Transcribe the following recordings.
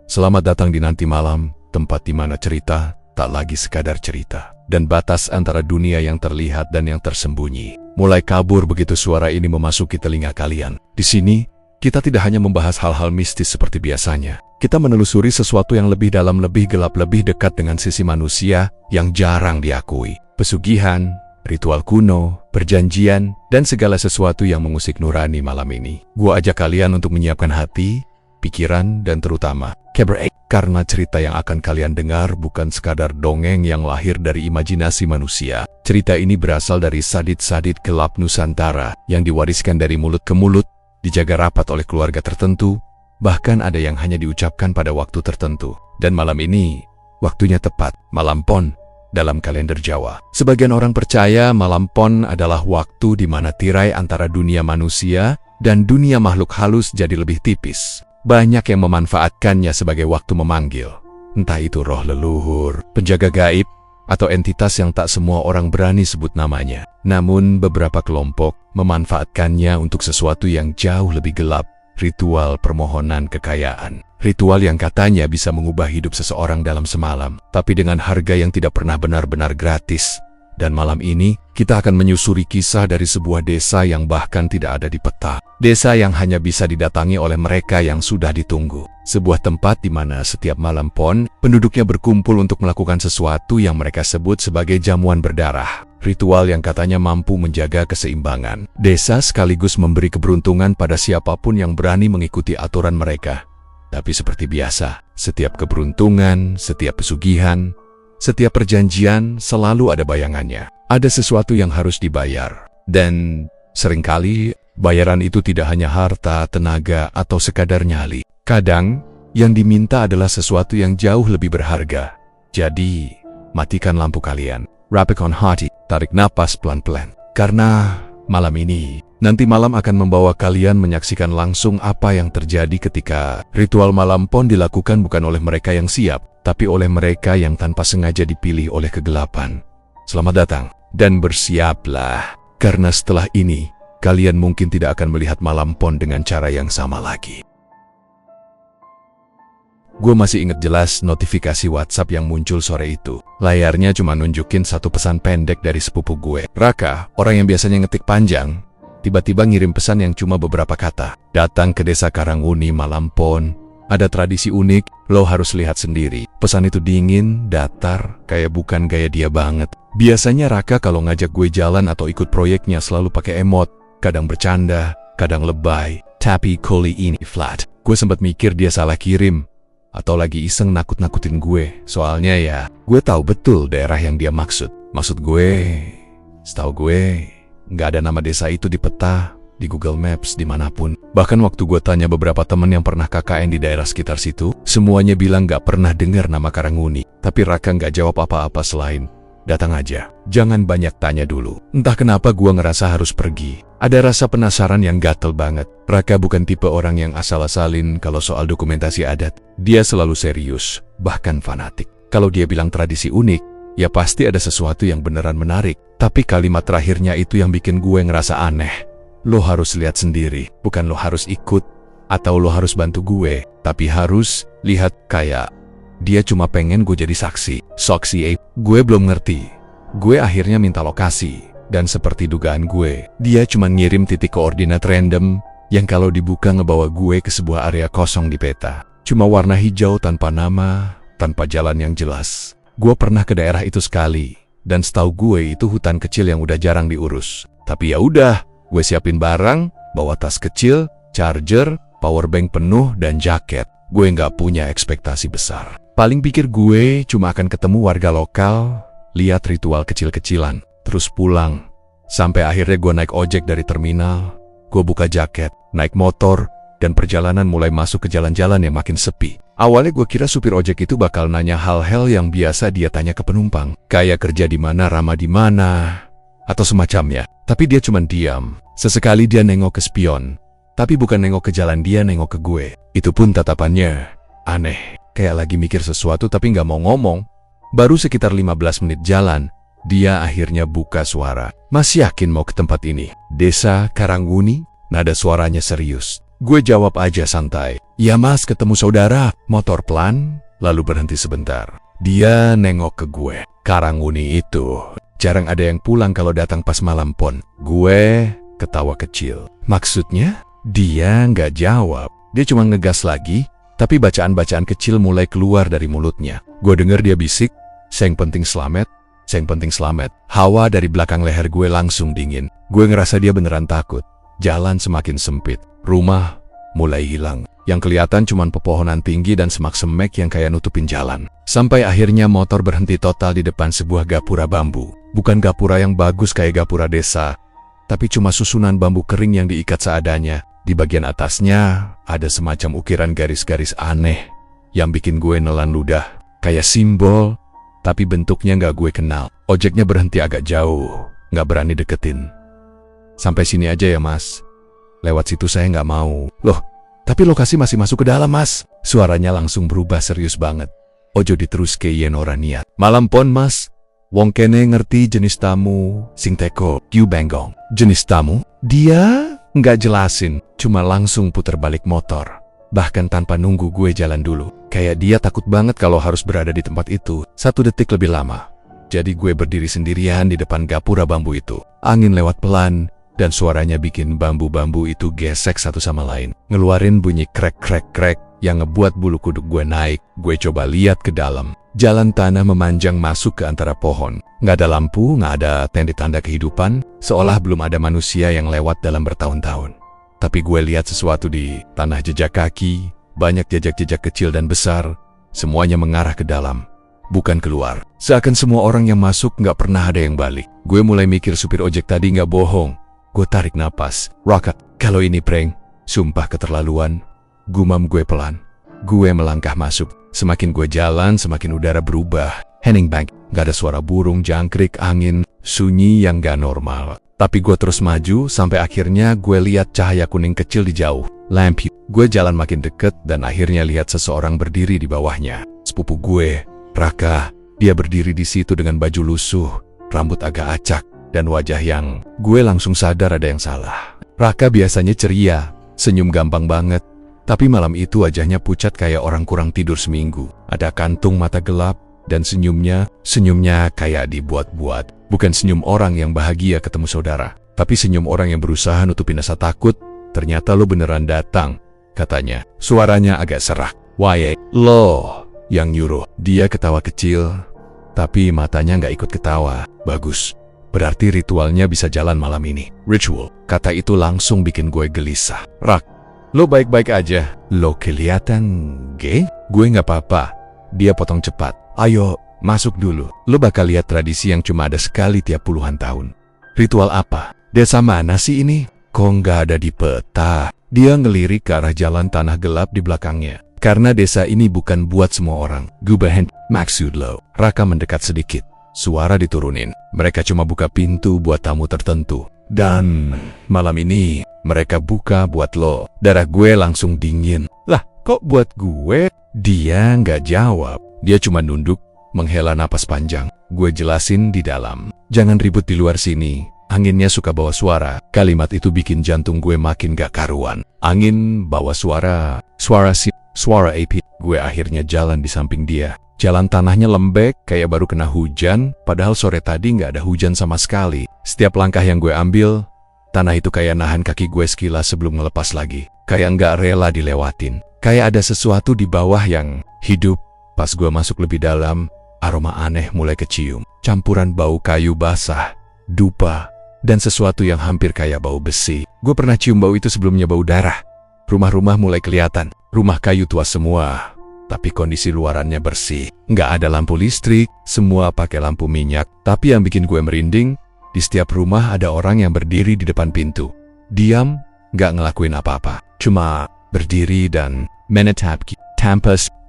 Selamat datang di Nanti Malam, tempat di mana cerita tak lagi sekadar cerita. Dan batas antara dunia yang terlihat dan yang tersembunyi mulai kabur begitu suara ini memasuki telinga kalian. Di sini, kita tidak hanya membahas hal-hal mistis seperti biasanya. Kita menelusuri sesuatu yang lebih dalam, lebih gelap, lebih dekat dengan sisi manusia yang jarang diakui. Pesugihan, ritual kuno, perjanjian, dan segala sesuatu yang mengusik nurani malam ini. Gua ajak kalian untuk menyiapkan hati, pikiran, dan terutama keber, karena cerita yang akan kalian dengar bukan sekadar dongeng yang lahir dari imajinasi manusia. Cerita ini berasal dari sadit-sadit gelap Nusantara yang diwariskan dari mulut ke mulut, dijaga rapat oleh keluarga tertentu, bahkan ada yang hanya diucapkan pada waktu tertentu. Dan malam ini, waktunya tepat, Malam Pon dalam kalender Jawa. Sebagian orang percaya Malam Pon adalah waktu di mana tirai antara dunia manusia dan dunia makhluk halus jadi lebih tipis. Banyak yang memanfaatkannya sebagai waktu memanggil, entah itu roh leluhur, penjaga gaib, atau entitas yang tak semua orang berani sebut namanya. Namun beberapa kelompok memanfaatkannya untuk sesuatu yang jauh lebih gelap, ritual permohonan kekayaan. Ritual yang katanya bisa mengubah hidup seseorang dalam semalam, tapi dengan harga yang tidak pernah benar-benar gratis. Dan malam ini, kita akan menyusuri kisah dari sebuah desa yang bahkan tidak ada di peta. Desa yang hanya bisa didatangi oleh mereka yang sudah ditunggu. Sebuah tempat di mana setiap malam pon, penduduknya berkumpul untuk melakukan sesuatu yang mereka sebut sebagai jamuan berdarah. Ritual yang katanya mampu menjaga keseimbangan desa sekaligus memberi keberuntungan pada siapapun yang berani mengikuti aturan mereka. Tapi seperti biasa, setiap keberuntungan, setiap pesugihan, setiap perjanjian selalu ada bayangannya. Ada sesuatu yang harus dibayar. Dan seringkali bayaran itu tidak hanya harta, tenaga, atau sekadar nyali. Kadang yang diminta adalah sesuatu yang jauh lebih berharga. Jadi, matikan lampu kalian. Rapikon hati, tarik napas pelan-pelan. Karena malam ini, Nanti Malam akan membawa kalian menyaksikan langsung apa yang terjadi ketika ritual Malam Pon dilakukan bukan oleh mereka yang siap, tapi oleh mereka yang tanpa sengaja dipilih oleh kegelapan. Selamat datang, dan bersiaplah, karena setelah ini, kalian mungkin tidak akan melihat Malam Pon dengan cara yang sama lagi. Gue masih ingat jelas notifikasi WhatsApp yang muncul sore itu. Layarnya cuma nunjukin satu pesan pendek dari sepupu gue. Raka, orang yang biasanya ngetik panjang, tiba-tiba ngirim pesan yang cuma beberapa kata. Datang ke desa Karanguni Malam Pon. Ada tradisi unik, lo harus lihat sendiri. Pesan itu dingin, datar, kayak bukan gaya dia banget. Biasanya Raka kalau ngajak gue jalan atau ikut proyeknya selalu pakai emot. Kadang bercanda, kadang lebay. Tapi kali ini flat. Gue sempat mikir dia salah kirim. Atau lagi iseng nakut-nakutin gue. Soalnya ya, gue tahu betul daerah yang dia maksud. Maksud gue, setahu gue, nggak ada nama desa itu di peta, di Google Maps, dimanapun. Bahkan waktu gue tanya beberapa temen yang pernah KKN di daerah sekitar situ, semuanya bilang nggak pernah dengar nama Karanguni. Tapi Raka nggak jawab apa-apa selain, datang aja, jangan banyak tanya dulu. Entah kenapa gue ngerasa harus pergi. Ada rasa penasaran yang gatel banget. Raka bukan tipe orang yang asal-asalin kalau soal dokumentasi adat. Dia selalu serius, bahkan fanatik. Kalau dia bilang tradisi unik, ya pasti ada sesuatu yang beneran menarik. Tapi kalimat terakhirnya itu yang bikin gue ngerasa aneh. Lo harus lihat sendiri, bukan lo harus ikut, atau lo harus bantu gue, tapi harus lihat. Kayak dia cuma pengen gue jadi saksi. Gue belum ngerti. Gue akhirnya minta lokasi. Dan seperti dugaan gue, dia cuma ngirim titik koordinat random yang kalau dibuka ngebawa gue ke sebuah area kosong di peta. Cuma warna hijau tanpa nama, tanpa jalan yang jelas. Gue pernah ke daerah itu sekali, dan setahu gue itu hutan kecil yang udah jarang diurus. Tapi ya udah, gue siapin barang, bawa tas kecil, charger, powerbank penuh, dan jaket. Gue nggak punya ekspektasi besar. Paling pikir gue cuma akan ketemu warga lokal, lihat ritual kecil-kecilan, terus pulang. Sampai akhirnya gue naik ojek dari terminal, gue buka jaket, naik motor, dan perjalanan mulai masuk ke jalan-jalan yang makin sepi. Awalnya gue kira supir ojek itu bakal nanya hal-hal yang biasa dia tanya ke penumpang, kayak kerja di mana, ramah di mana, atau semacamnya. Tapi dia cuma diam. Sesekali dia nengok ke spion, tapi bukan nengok ke jalan, dia nengok ke gue. Itu pun tatapannya aneh, kayak lagi mikir sesuatu tapi nggak mau ngomong. Baru sekitar 15 menit jalan, dia akhirnya buka suara. Masih yakin mau ke tempat ini? Desa Karanguni? Nada suaranya serius. Gue jawab aja santai. Ya mas, ketemu saudara. Motor pelan, lalu berhenti sebentar. Dia nengok ke gue. Karanguni itu jarang ada yang pulang kalau datang pas malam pon. Gue ketawa kecil. Maksudnya? Dia nggak jawab. Dia cuma ngegas lagi, tapi bacaan-bacaan kecil mulai keluar dari mulutnya. Gue denger dia bisik, "Seng penting selamat, seng penting selamat." Hawa dari belakang leher gue langsung dingin. Gue ngerasa dia beneran takut. Jalan semakin sempit. Rumah mulai hilang. Yang kelihatan cuma pepohonan tinggi dan semak-semek yang kayak nutupin jalan. Sampai akhirnya motor berhenti total di depan sebuah gapura bambu. Bukan gapura yang bagus kayak gapura desa, tapi cuma susunan bambu kering yang diikat seadanya. Di bagian atasnya ada semacam ukiran garis-garis aneh yang bikin gue nelan ludah. Kayak simbol, tapi bentuknya nggak gue kenal. Ojeknya berhenti agak jauh, nggak berani deketin. "Sampai sini aja ya mas. Lewat situ saya nggak mau." "Loh, tapi lokasi masih masuk ke dalam mas." Suaranya langsung berubah serius banget. "Ojo diteruske yen ora niat. Malam pon mas. Wong kene ngerti jenis tamu sing teko Q Benggong." "Jenis tamu?" Dia nggak jelasin, cuma langsung puter balik motor. Bahkan tanpa nunggu gue jalan dulu. Kayak dia takut banget kalau harus berada di tempat itu 1 detik lebih lama. Jadi gue berdiri sendirian di depan gapura bambu itu. Angin lewat pelan, dan suaranya bikin bambu-bambu itu gesek satu sama lain. Ngeluarin bunyi krek-krek-krek yang ngebuat bulu kuduk gue naik. Gue coba lihat ke dalam. Jalan tanah memanjang masuk ke antara pohon. Nggak ada lampu, nggak ada tanda-tanda kehidupan, seolah belum ada manusia yang lewat dalam bertahun-tahun. Tapi gue lihat sesuatu di tanah, jejak kaki, banyak jejak-jejak kecil dan besar, semuanya mengarah ke dalam, bukan keluar. Seakan semua orang yang masuk nggak pernah ada yang balik. Gue mulai mikir supir ojek tadi nggak bohong. Gue tarik napas. "Raka, kalau ini prank, sumpah keterlaluan." Gumam gue pelan. Gue melangkah masuk. Semakin gue jalan, semakin udara berubah. Hening bank, gak ada suara burung, jangkrik, angin, sunyi yang gak normal. Tapi gue terus maju, sampai akhirnya gue lihat cahaya kuning kecil di jauh. Lampu. Gue jalan makin deket, dan akhirnya lihat seseorang berdiri di bawahnya. Sepupu gue, Raka. Dia berdiri di situ dengan baju lusuh, rambut agak acak, dan wajah yang gue langsung sadar ada yang salah. Raka biasanya ceria, senyum gampang banget. Tapi malam itu wajahnya pucat kayak orang kurang tidur seminggu. Ada kantung mata gelap, dan senyumnya kayak dibuat-buat. Bukan senyum orang yang bahagia ketemu saudara, tapi senyum orang yang berusaha nutupin rasa takut. "Ternyata lo beneran datang," katanya. Suaranya agak serak. "Waye, lo yang nyuruh." Dia ketawa kecil, tapi matanya nggak ikut ketawa. "Bagus. Berarti ritualnya bisa jalan malam ini." "Ritual," kata itu langsung bikin gue gelisah. "Rak, lo baik-baik aja." "Lo kelihatan gay?" "Gue nggak apa-apa." Dia potong cepat. "Ayo, masuk dulu. Lo bakal lihat tradisi yang cuma ada sekali tiap puluhan tahun." "Ritual apa? Desa mana sih ini? Kok nggak ada di peta?" Dia ngelirik ke arah jalan tanah gelap di belakangnya. "Karena desa ini bukan buat semua orang." "Gubahen, maksud lo?" Raka mendekat sedikit. Suara diturunin. "Mereka cuma buka pintu buat tamu tertentu. Dan malam ini mereka buka buat lo." Darah gue langsung dingin. "Lah, kok buat gue?" Dia nggak jawab. Dia cuma nunduk, menghela napas panjang. Gue jelasin di dalam. "Jangan ribut di luar sini. Anginnya suka bawa suara." Kalimat itu bikin jantung gue makin gak karuan. Angin bawa suara AP. Gue akhirnya jalan di samping dia. Jalan tanahnya lembek, kayak baru kena hujan, padahal sore tadi nggak ada hujan sama sekali. Setiap langkah yang gue ambil, tanah itu kayak nahan kaki gue sekilas sebelum ngelepas lagi. Kayak nggak rela dilewatin. Kayak ada sesuatu di bawah yang hidup. Pas gue masuk lebih dalam, aroma aneh mulai kecium. Campuran bau kayu basah, dupa, dan sesuatu yang hampir kayak bau besi. Gue pernah cium bau itu sebelumnya, bau darah. Rumah-rumah mulai kelihatan. Rumah kayu tua semua. Tapi kondisi luarannya bersih. Nggak ada lampu listrik, semua pakai lampu minyak. Tapi yang bikin gue merinding, di setiap rumah ada orang yang berdiri di depan pintu. Diam, nggak ngelakuin apa-apa. Cuma berdiri dan menatap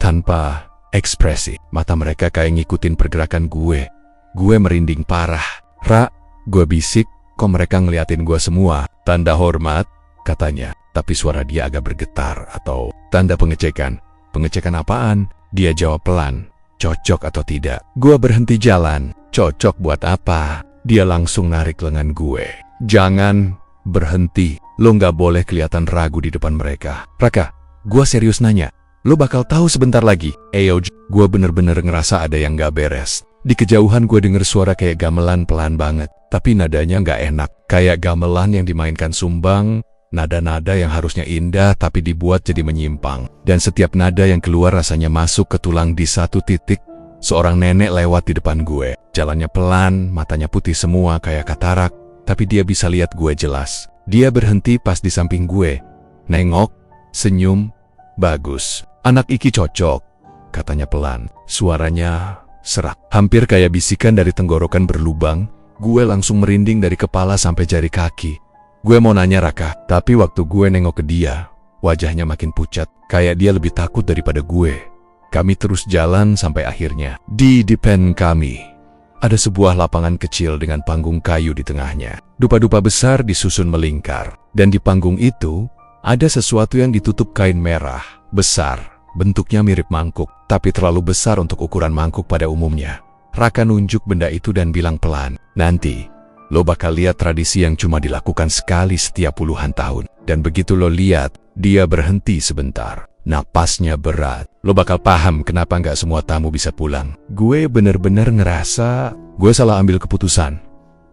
tanpa ekspresi. Mata mereka kayak ngikutin pergerakan gue. Gue merinding parah. "Ra," gue bisik, "kok mereka ngeliatin gue semua?" "Tanda hormat," katanya. Tapi suara dia agak bergetar, atau tanda pengecekan. "Pengecekan apaan?" Dia jawab pelan. "Cocok atau tidak?" Gue berhenti jalan. "Cocok buat apa?" Dia langsung narik lengan gue. "Jangan berhenti." Lo nggak boleh kelihatan ragu di depan mereka. Raka, gua serius nanya. Lo bakal tahu sebentar lagi. Gua bener-bener ngerasa ada yang nggak beres. Di kejauhan gue denger suara kayak gamelan pelan banget. Tapi nadanya nggak enak. Kayak gamelan yang dimainkan Sumbang. Nada-nada yang harusnya indah tapi dibuat jadi menyimpang. Dan setiap nada yang keluar rasanya masuk ke tulang di satu titik. Seorang nenek lewat di depan gue. Jalannya pelan, matanya putih semua kayak katarak. Tapi dia bisa lihat gue jelas. Dia berhenti pas di samping gue. Nengok, senyum, bagus. Anak Iki cocok, katanya pelan. Suaranya serak. Hampir kayak bisikan dari tenggorokan berlubang. Gue langsung merinding dari kepala sampai jari kaki. Gue mau nanya Raka, tapi waktu gue nengok ke dia, wajahnya makin pucat. Kayak dia lebih takut daripada gue. Kami terus jalan sampai akhirnya. Di depan kami ada sebuah lapangan kecil dengan panggung kayu di tengahnya. Dupa-dupa besar disusun melingkar. Dan di panggung itu, ada sesuatu yang ditutup kain merah, besar. Bentuknya mirip mangkuk, tapi terlalu besar untuk ukuran mangkuk pada umumnya. Raka nunjuk benda itu dan bilang pelan, nanti, lo bakal lihat tradisi yang cuma dilakukan sekali setiap puluhan tahun. Dan begitu lo lihat, dia berhenti sebentar. Napasnya berat. Lo bakal paham kenapa nggak semua tamu bisa pulang. Gue bener-bener ngerasa gue salah ambil keputusan.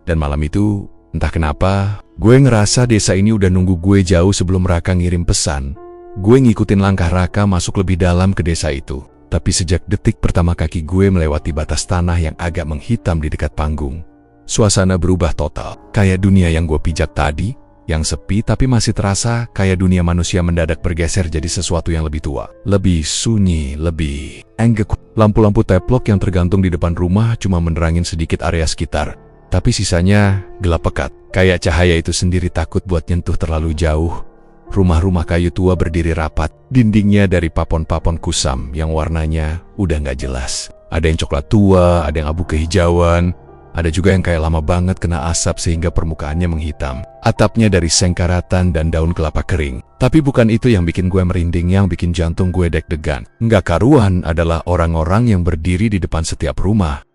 Dan malam itu, entah kenapa, gue ngerasa desa ini udah nunggu gue jauh sebelum Raka ngirim pesan. Gue ngikutin langkah Raka masuk lebih dalam ke desa itu. Tapi sejak detik pertama kaki gue melewati batas tanah yang agak menghitam di dekat panggung, suasana berubah total. Kayak dunia yang gue pijak tadi, yang sepi tapi masih terasa kayak dunia manusia mendadak bergeser jadi sesuatu yang lebih tua. Lebih sunyi, lebih enggak. Lampu-lampu teplok yang tergantung di depan rumah cuma menerangin sedikit area sekitar. Tapi sisanya gelap pekat. Kayak cahaya itu sendiri takut buat nyentuh terlalu jauh. Rumah-rumah kayu tua berdiri rapat, dindingnya dari papon-papon kusam yang warnanya udah nggak jelas. Ada yang coklat tua, ada yang abu kehijauan, ada juga yang kayak lama banget kena asap sehingga permukaannya menghitam. Atapnya dari seng karatan dan daun kelapa kering. Tapi bukan itu yang bikin gue merinding, yang bikin jantung gue deg-degan. Nggak karuan adalah orang-orang yang berdiri di depan setiap rumah.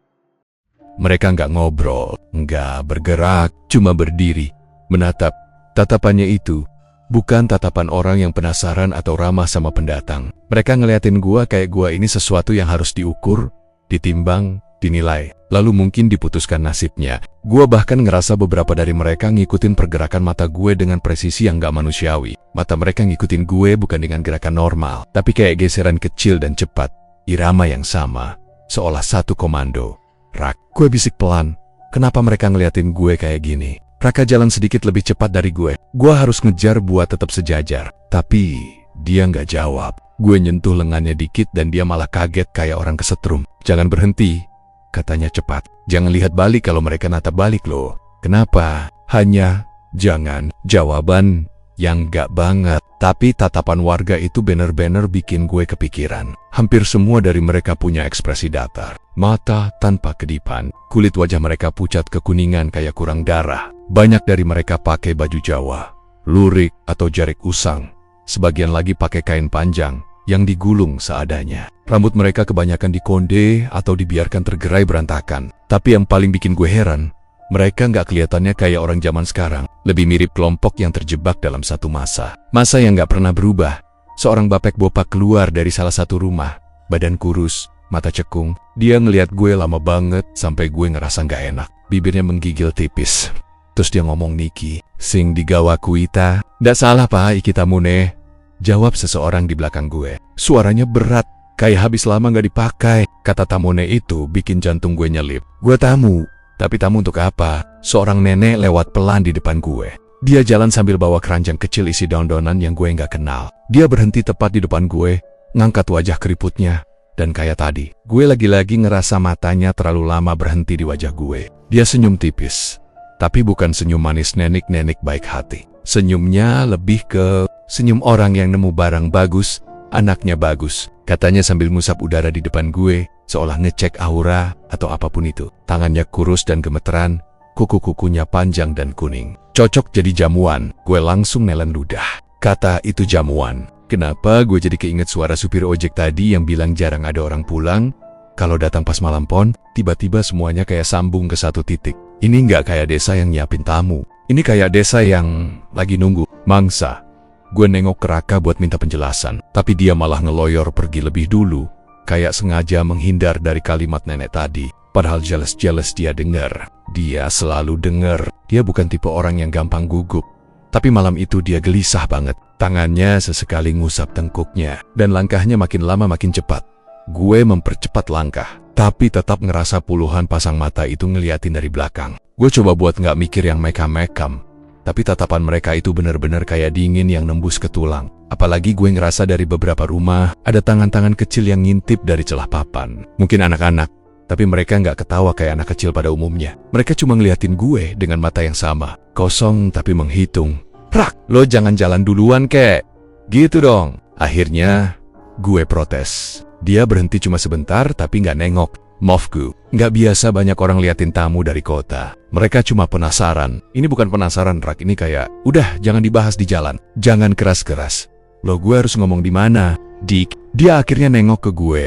Mereka nggak ngobrol, nggak bergerak, cuma berdiri, menatap. Tatapannya itu bukan tatapan orang yang penasaran atau ramah sama pendatang. Mereka ngeliatin gua kayak gua ini sesuatu yang harus diukur, ditimbang, dinilai, lalu mungkin diputuskan nasibnya. Gua bahkan ngerasa beberapa dari mereka ngikutin pergerakan mata gue dengan presisi yang gak manusiawi. Mata mereka ngikutin gue bukan dengan gerakan normal, tapi kayak geseran kecil dan cepat, irama yang sama, seolah satu komando. Rak, gue bisik pelan, kenapa mereka ngeliatin gue kayak gini? Raka jalan sedikit lebih cepat dari gue. Gue harus ngejar buat tetap sejajar. Tapi dia nggak jawab. Gue nyentuh lengannya dikit dan dia malah kaget kayak orang kesetrum. Jangan berhenti, katanya cepat. Jangan lihat balik kalau mereka natap balik loh. Kenapa? Hanya jangan. Jawaban yang nggak banget. Tapi tatapan warga itu bener-bener bikin gue kepikiran. Hampir semua dari mereka punya ekspresi datar. Mata tanpa kedipan. Kulit wajah mereka pucat kekuningan kayak kurang darah. Banyak dari mereka pakai baju Jawa, lurik atau jarik usang. Sebagian lagi pakai kain panjang yang digulung seadanya. Rambut mereka kebanyakan dikonde atau dibiarkan tergerai berantakan. Tapi yang paling bikin gue heran, mereka nggak kelihatannya kayak orang zaman sekarang. Lebih mirip kelompok yang terjebak dalam satu masa. Masa yang nggak pernah berubah. Seorang bapek bopak keluar dari salah satu rumah. Badan kurus, mata cekung. Dia ngeliat gue lama banget sampai gue ngerasa nggak enak. Bibirnya menggigil tipis. Terus dia ngomong, Niki, sing digawa kuita. Nggak salah pak, iki tamune. Jawab seseorang di belakang gue. Suaranya berat, kayak habis lama nggak dipakai. Kata tamune itu bikin jantung gue nyelip. Gue tamu. Tapi tamu untuk apa? Seorang nenek lewat pelan di depan gue. Dia jalan sambil bawa keranjang kecil isi daun-daunan yang gue nggak kenal. Dia berhenti tepat di depan gue, ngangkat wajah keriputnya. Dan kayak tadi, gue lagi-lagi ngerasa matanya terlalu lama berhenti di wajah gue. Dia senyum tipis. Tapi bukan senyum manis nenek-nenek baik hati. Senyumnya lebih ke senyum orang yang nemu barang bagus, anaknya bagus. Katanya sambil ngusap udara di depan gue, seolah ngecek aura atau apapun itu. Tangannya kurus dan gemeteran, kuku-kukunya panjang dan kuning. Cocok jadi jamuan. Gue langsung nelen ludah. Kata itu jamuan. Kenapa gue jadi keinget suara supir ojek tadi yang bilang jarang ada orang pulang? Kalau datang pas malam pon, tiba-tiba semuanya kayak sambung ke satu titik. Ini nggak kayak desa yang nyiapin tamu. Ini kayak desa yang lagi nunggu mangsa. Gue nengok ke Raka buat minta penjelasan, tapi dia malah ngeloyor pergi lebih dulu, kayak sengaja menghindar dari kalimat nenek tadi. Padahal jelas-jelas dia dengar. Dia selalu dengar. Dia bukan tipe orang yang gampang gugup. Tapi malam itu dia gelisah banget. Tangannya sesekali ngusap tengkuknya, dan langkahnya makin lama makin cepat. Gue mempercepat langkah, tapi tetap ngerasa puluhan pasang mata itu ngeliatin dari belakang. Gue coba buat nggak mikir yang mekam-mekam, tapi tatapan mereka itu benar-benar kayak dingin yang nembus ke tulang. Apalagi gue ngerasa dari beberapa rumah, ada tangan-tangan kecil yang ngintip dari celah papan. Mungkin anak-anak, tapi mereka nggak ketawa kayak anak kecil pada umumnya. Mereka cuma ngeliatin gue dengan mata yang sama, kosong tapi menghitung. Prak, lo jangan jalan duluan kek. Gitu dong. Akhirnya, gue protes. Dia berhenti cuma sebentar tapi nggak nengok. Maafku, nggak biasa banyak orang liatin tamu dari kota. Mereka cuma penasaran. Ini bukan penasaran, Rak. Ini kayak, udah jangan dibahas di jalan. Jangan keras-keras. Lo, gue harus ngomong di mana? Dik. Dia akhirnya nengok ke gue.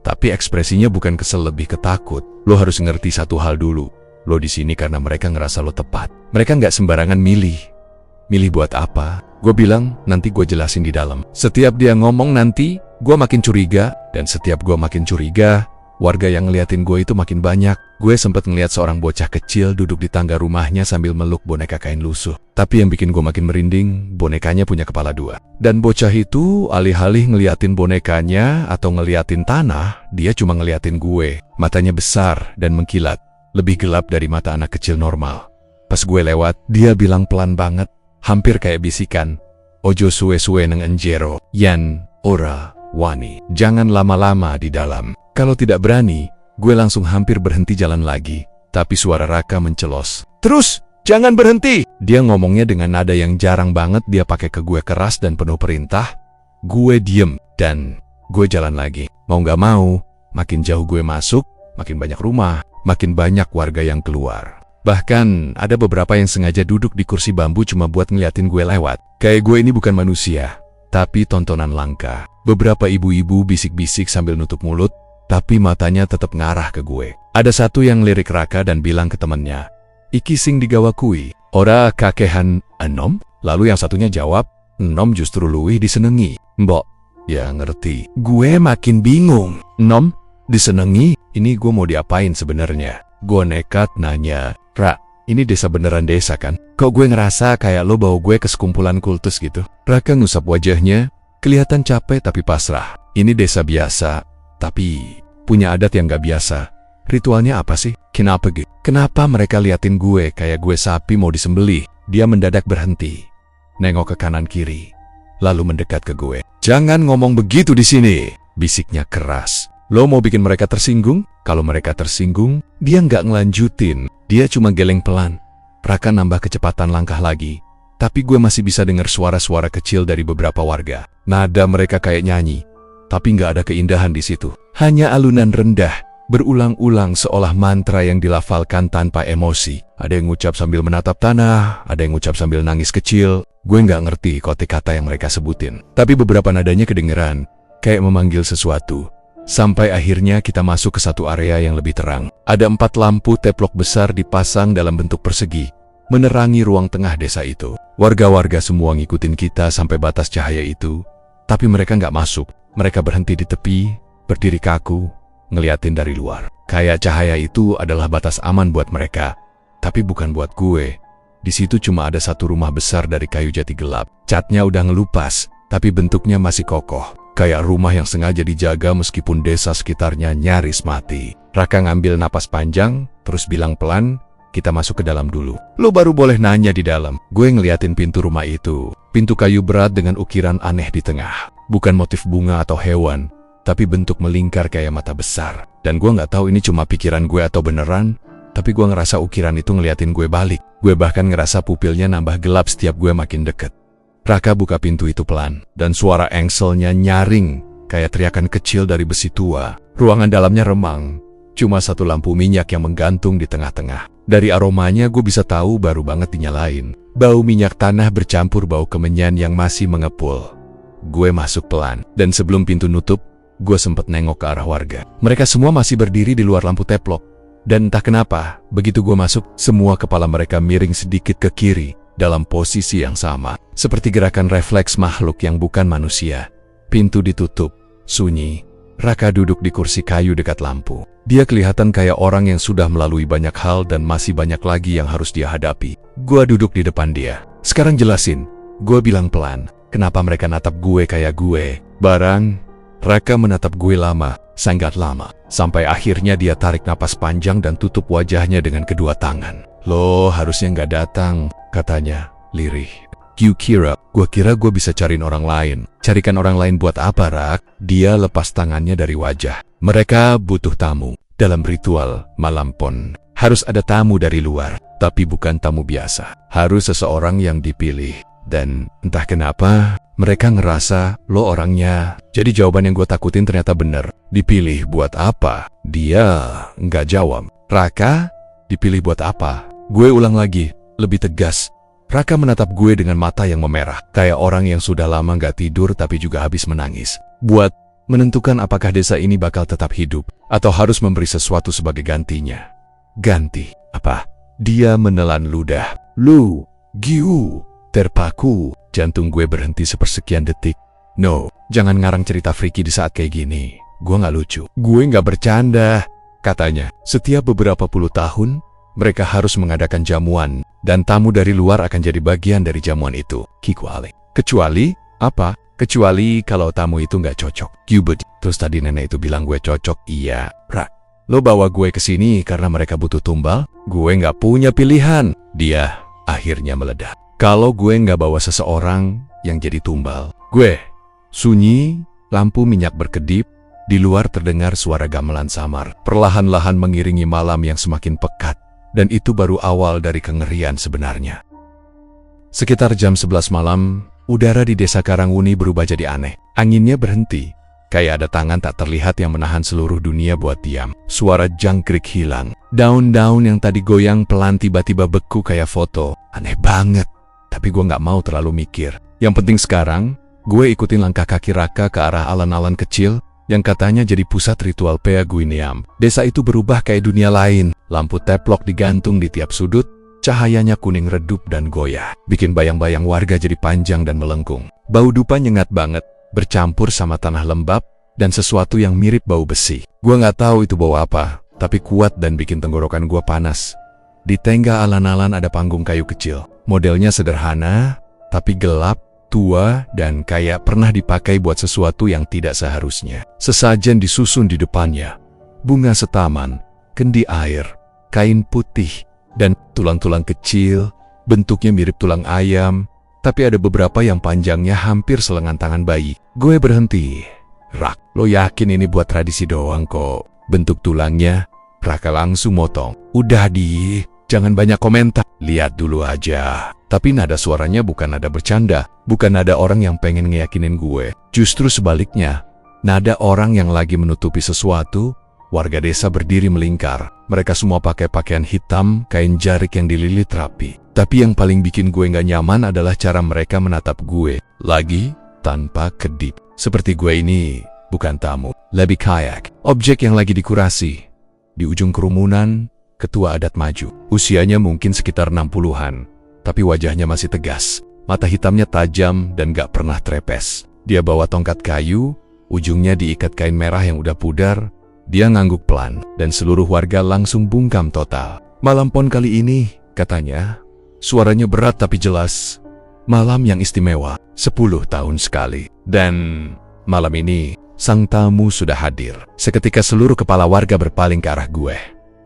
Tapi ekspresinya bukan kesel, lebih ketakut. Lo harus ngerti satu hal dulu. Lo di sini karena mereka ngerasa lo tepat. Mereka nggak sembarangan milih. Milih buat apa? Gue bilang, nanti gue jelasin di dalam. Setiap dia ngomong nanti, gue makin curiga. Dan setiap gue makin curiga, warga yang ngeliatin gue itu makin banyak. Gue sempet ngeliat seorang bocah kecil duduk di tangga rumahnya sambil meluk boneka kain lusuh. Tapi yang bikin gue makin merinding, bonekanya punya kepala dua. Dan bocah itu alih-alih ngeliatin bonekanya atau ngeliatin tanah, dia cuma ngeliatin gue. Matanya besar dan mengkilat, lebih gelap dari mata anak kecil normal. Pas gue lewat, dia bilang pelan banget, hampir kayak bisikan, "Ojo suwe-suwe neng enjero, yan, ora, wani. Jangan lama-lama di dalam." Kalau tidak berani, gue langsung hampir berhenti jalan lagi. Tapi suara Raka mencelos, "Terus, jangan berhenti!" Dia ngomongnya dengan nada yang jarang banget dia pakai ke gue, keras dan penuh perintah. Gue diem, dan gue jalan lagi. Mau gak mau, makin jauh gue masuk, makin banyak rumah, makin banyak warga yang keluar. Bahkan, ada beberapa yang sengaja duduk di kursi bambu cuma buat ngeliatin gue lewat. Kayak gue ini bukan manusia, tapi tontonan langka. Beberapa ibu-ibu bisik-bisik sambil nutup mulut, tapi matanya tetap ngarah ke gue. Ada satu yang lirik Raka dan bilang ke temennya, "Iki sing digawakui, ora kakehan enom?" Lalu yang satunya jawab, "Enom justru luwih disenengi, mbok." Ya ngerti. Gue makin bingung. Enom? Disenengi? Ini gue mau diapain sebenarnya? Gue nekat nanya, "Ra, ini desa beneran desa kan? Kok gue ngerasa kayak lo bawa gue ke sekumpulan kultus gitu?" Raka ngusap wajahnya, kelihatan capek tapi pasrah. "Ini desa biasa, tapi punya adat yang gak biasa." "Ritualnya apa sih? Kenapa gitu? Kenapa mereka liatin gue kayak gue sapi mau disembelih?" Dia mendadak berhenti, nengok ke kanan kiri, lalu mendekat ke gue. "Jangan ngomong begitu di sini," bisiknya keras. "Lo mau bikin mereka tersinggung?" Kalau mereka tersinggung, dia nggak ngelanjutin. Dia cuma geleng pelan. Raka nambah kecepatan langkah lagi. Tapi gue masih bisa dengar suara-suara kecil dari beberapa warga. Nada mereka kayak nyanyi. Tapi nggak ada keindahan di situ. Hanya alunan rendah, berulang-ulang seolah mantra yang dilafalkan tanpa emosi. Ada yang ngucap sambil menatap tanah, ada yang ngucap sambil nangis kecil. Gue nggak ngerti kata yang mereka sebutin. Tapi beberapa nadanya kedengeran, kayak memanggil sesuatu. Sampai akhirnya kita masuk ke satu area yang lebih terang. Ada 4 lampu teplok besar dipasang dalam bentuk persegi, menerangi ruang tengah desa itu. Warga-warga semua ngikutin kita sampai batas cahaya itu. Tapi mereka nggak masuk. Mereka berhenti di tepi, berdiri kaku, ngeliatin dari luar. Kayak cahaya itu adalah batas aman buat mereka. Tapi bukan buat gue. Di situ cuma ada satu rumah besar dari kayu jati gelap. Catnya udah ngelupas, tapi bentuknya masih kokoh. Kayak rumah yang sengaja dijaga meskipun desa sekitarnya nyaris mati. Raka ngambil napas panjang, terus bilang pelan, "Kita masuk ke dalam dulu. Lo baru boleh nanya di dalam." Gue ngeliatin pintu rumah itu. Pintu kayu berat dengan ukiran aneh di tengah. Bukan motif bunga atau hewan, tapi bentuk melingkar kayak mata besar. Dan gue nggak tahu ini cuma pikiran gue atau beneran, tapi gue ngerasa ukiran itu ngeliatin gue balik. Gue bahkan ngerasa pupilnya nambah gelap setiap gue makin deket. Raka buka pintu itu pelan, dan suara engselnya nyaring, kayak teriakan kecil dari besi tua. Ruangan dalamnya remang, cuma satu lampu minyak yang menggantung di tengah-tengah. Dari aromanya gue bisa tahu baru banget dinyalain. Bau minyak tanah bercampur bau kemenyan yang masih mengepul. Gue masuk pelan, dan sebelum pintu nutup, gue sempet nengok ke arah warga. Mereka semua masih berdiri di luar lampu teplok, Dan entah kenapa, begitu gue masuk, semua kepala mereka miring sedikit ke kiri, dalam posisi yang sama. Seperti gerakan refleks makhluk yang bukan manusia. Pintu ditutup, sunyi. Raka duduk di kursi kayu dekat lampu. Dia kelihatan kayak orang yang sudah melalui banyak hal dan masih banyak lagi yang harus dia hadapi. Gue duduk di depan dia. Sekarang jelasin. Gue bilang pelan. Kenapa mereka natap gue kayak gue? Barang. Raka menatap gue lama, sangat lama. Sampai akhirnya dia tarik napas panjang dan tutup wajahnya dengan kedua tangan. Lo harusnya nggak datang, katanya, lirih. Gua kira gue bisa cariin orang lain. Carikan orang lain buat apa, Rak? Dia lepas tangannya dari wajah. Mereka butuh tamu. Dalam ritual malam pon, harus ada tamu dari luar. Tapi bukan tamu biasa. Harus seseorang yang dipilih. Dan entah kenapa, mereka ngerasa lo orangnya. Jadi jawaban yang gue takutin ternyata bener. Dipilih buat apa? Dia nggak jawab. Raka, dipilih buat apa? Gue ulang lagi, lebih tegas. Raka menatap gue dengan mata yang memerah. Kayak orang yang sudah lama nggak tidur tapi juga habis menangis. Buat menentukan apakah desa ini bakal tetap hidup. Atau harus memberi sesuatu sebagai gantinya. Ganti? Apa? Dia menelan ludah. Lu, giu. Terpaku, jantung gue berhenti sepersekian detik. No, jangan ngarang cerita freaky di saat kayak gini. Gue gak lucu. Gue gak bercanda, katanya. Setiap beberapa puluh tahun, mereka harus mengadakan jamuan, dan tamu dari luar akan jadi bagian dari jamuan itu. Kecuali, apa? Kecuali kalau tamu itu gak cocok. Gilbert. Terus tadi nenek itu bilang gue cocok. Iya, Rak. Lo bawa gue ke sini karena mereka butuh tumbal? Gue gak punya pilihan. Dia akhirnya meledak. Kalau gue nggak bawa seseorang yang jadi tumbal. Gue. Sunyi, lampu minyak berkedip, di luar terdengar suara gamelan samar. Perlahan-lahan mengiringi malam yang semakin pekat. Dan itu baru awal dari kengerian sebenarnya. Sekitar jam 11 malam, udara di desa Karangwuni berubah jadi aneh. Anginnya berhenti. Kayak ada tangan tak terlihat yang menahan seluruh dunia buat diam. Suara jangkrik hilang. Daun-daun yang tadi goyang pelan tiba-tiba beku kayak foto. Aneh banget. Tapi gue gak mau terlalu mikir. Yang penting sekarang, gue ikutin langkah kaki Raka ke arah alan-alan kecil yang katanya jadi pusat ritual Pea Guineam. Desa itu berubah kayak dunia lain. Lampu teplok digantung di tiap sudut, cahayanya kuning redup dan goyah. Bikin bayang-bayang warga jadi panjang dan melengkung. Bau dupa nyengat banget, bercampur sama tanah lembab dan sesuatu yang mirip bau besi. Gue gak tahu itu bau apa, tapi kuat dan bikin tenggorokan gue panas. Di tengah alan-alan ada panggung kayu kecil. Modelnya sederhana, tapi gelap, tua, dan kayak pernah dipakai buat sesuatu yang tidak seharusnya. Sesajen disusun di depannya. Bunga setaman, kendi air, kain putih, dan tulang-tulang kecil, bentuknya mirip tulang ayam, tapi ada beberapa yang panjangnya hampir selengan tangan bayi. Gue berhenti. Rak, lo yakin ini buat tradisi doang kok? Bentuk tulangnya, Raka langsung motong. Udah jangan banyak komentar. Lihat dulu aja. Tapi nada suaranya bukan nada bercanda. Bukan nada orang yang pengen ngeyakinin gue. Justru sebaliknya. Nada orang yang lagi menutupi sesuatu. Warga desa berdiri melingkar. Mereka semua pakai pakaian hitam, kain jarik yang dililit rapi. Tapi yang paling bikin gue gak nyaman adalah cara mereka menatap gue. Lagi, tanpa kedip. Seperti gue ini bukan tamu. Lebih kayak objek yang lagi dikurasi. Di ujung kerumunan, ketua adat maju. Usianya mungkin sekitar 60-an, tapi wajahnya masih tegas. Mata hitamnya tajam dan gak pernah trepes. Dia bawa tongkat kayu, ujungnya diikat kain merah yang udah pudar. Dia ngangguk pelan, dan seluruh warga langsung bungkam total. Malam pon kali ini, katanya, suaranya berat tapi jelas. Malam yang istimewa, 10 tahun sekali. Dan malam ini, sang tamu sudah hadir. Seketika seluruh kepala warga berpaling ke arah gue.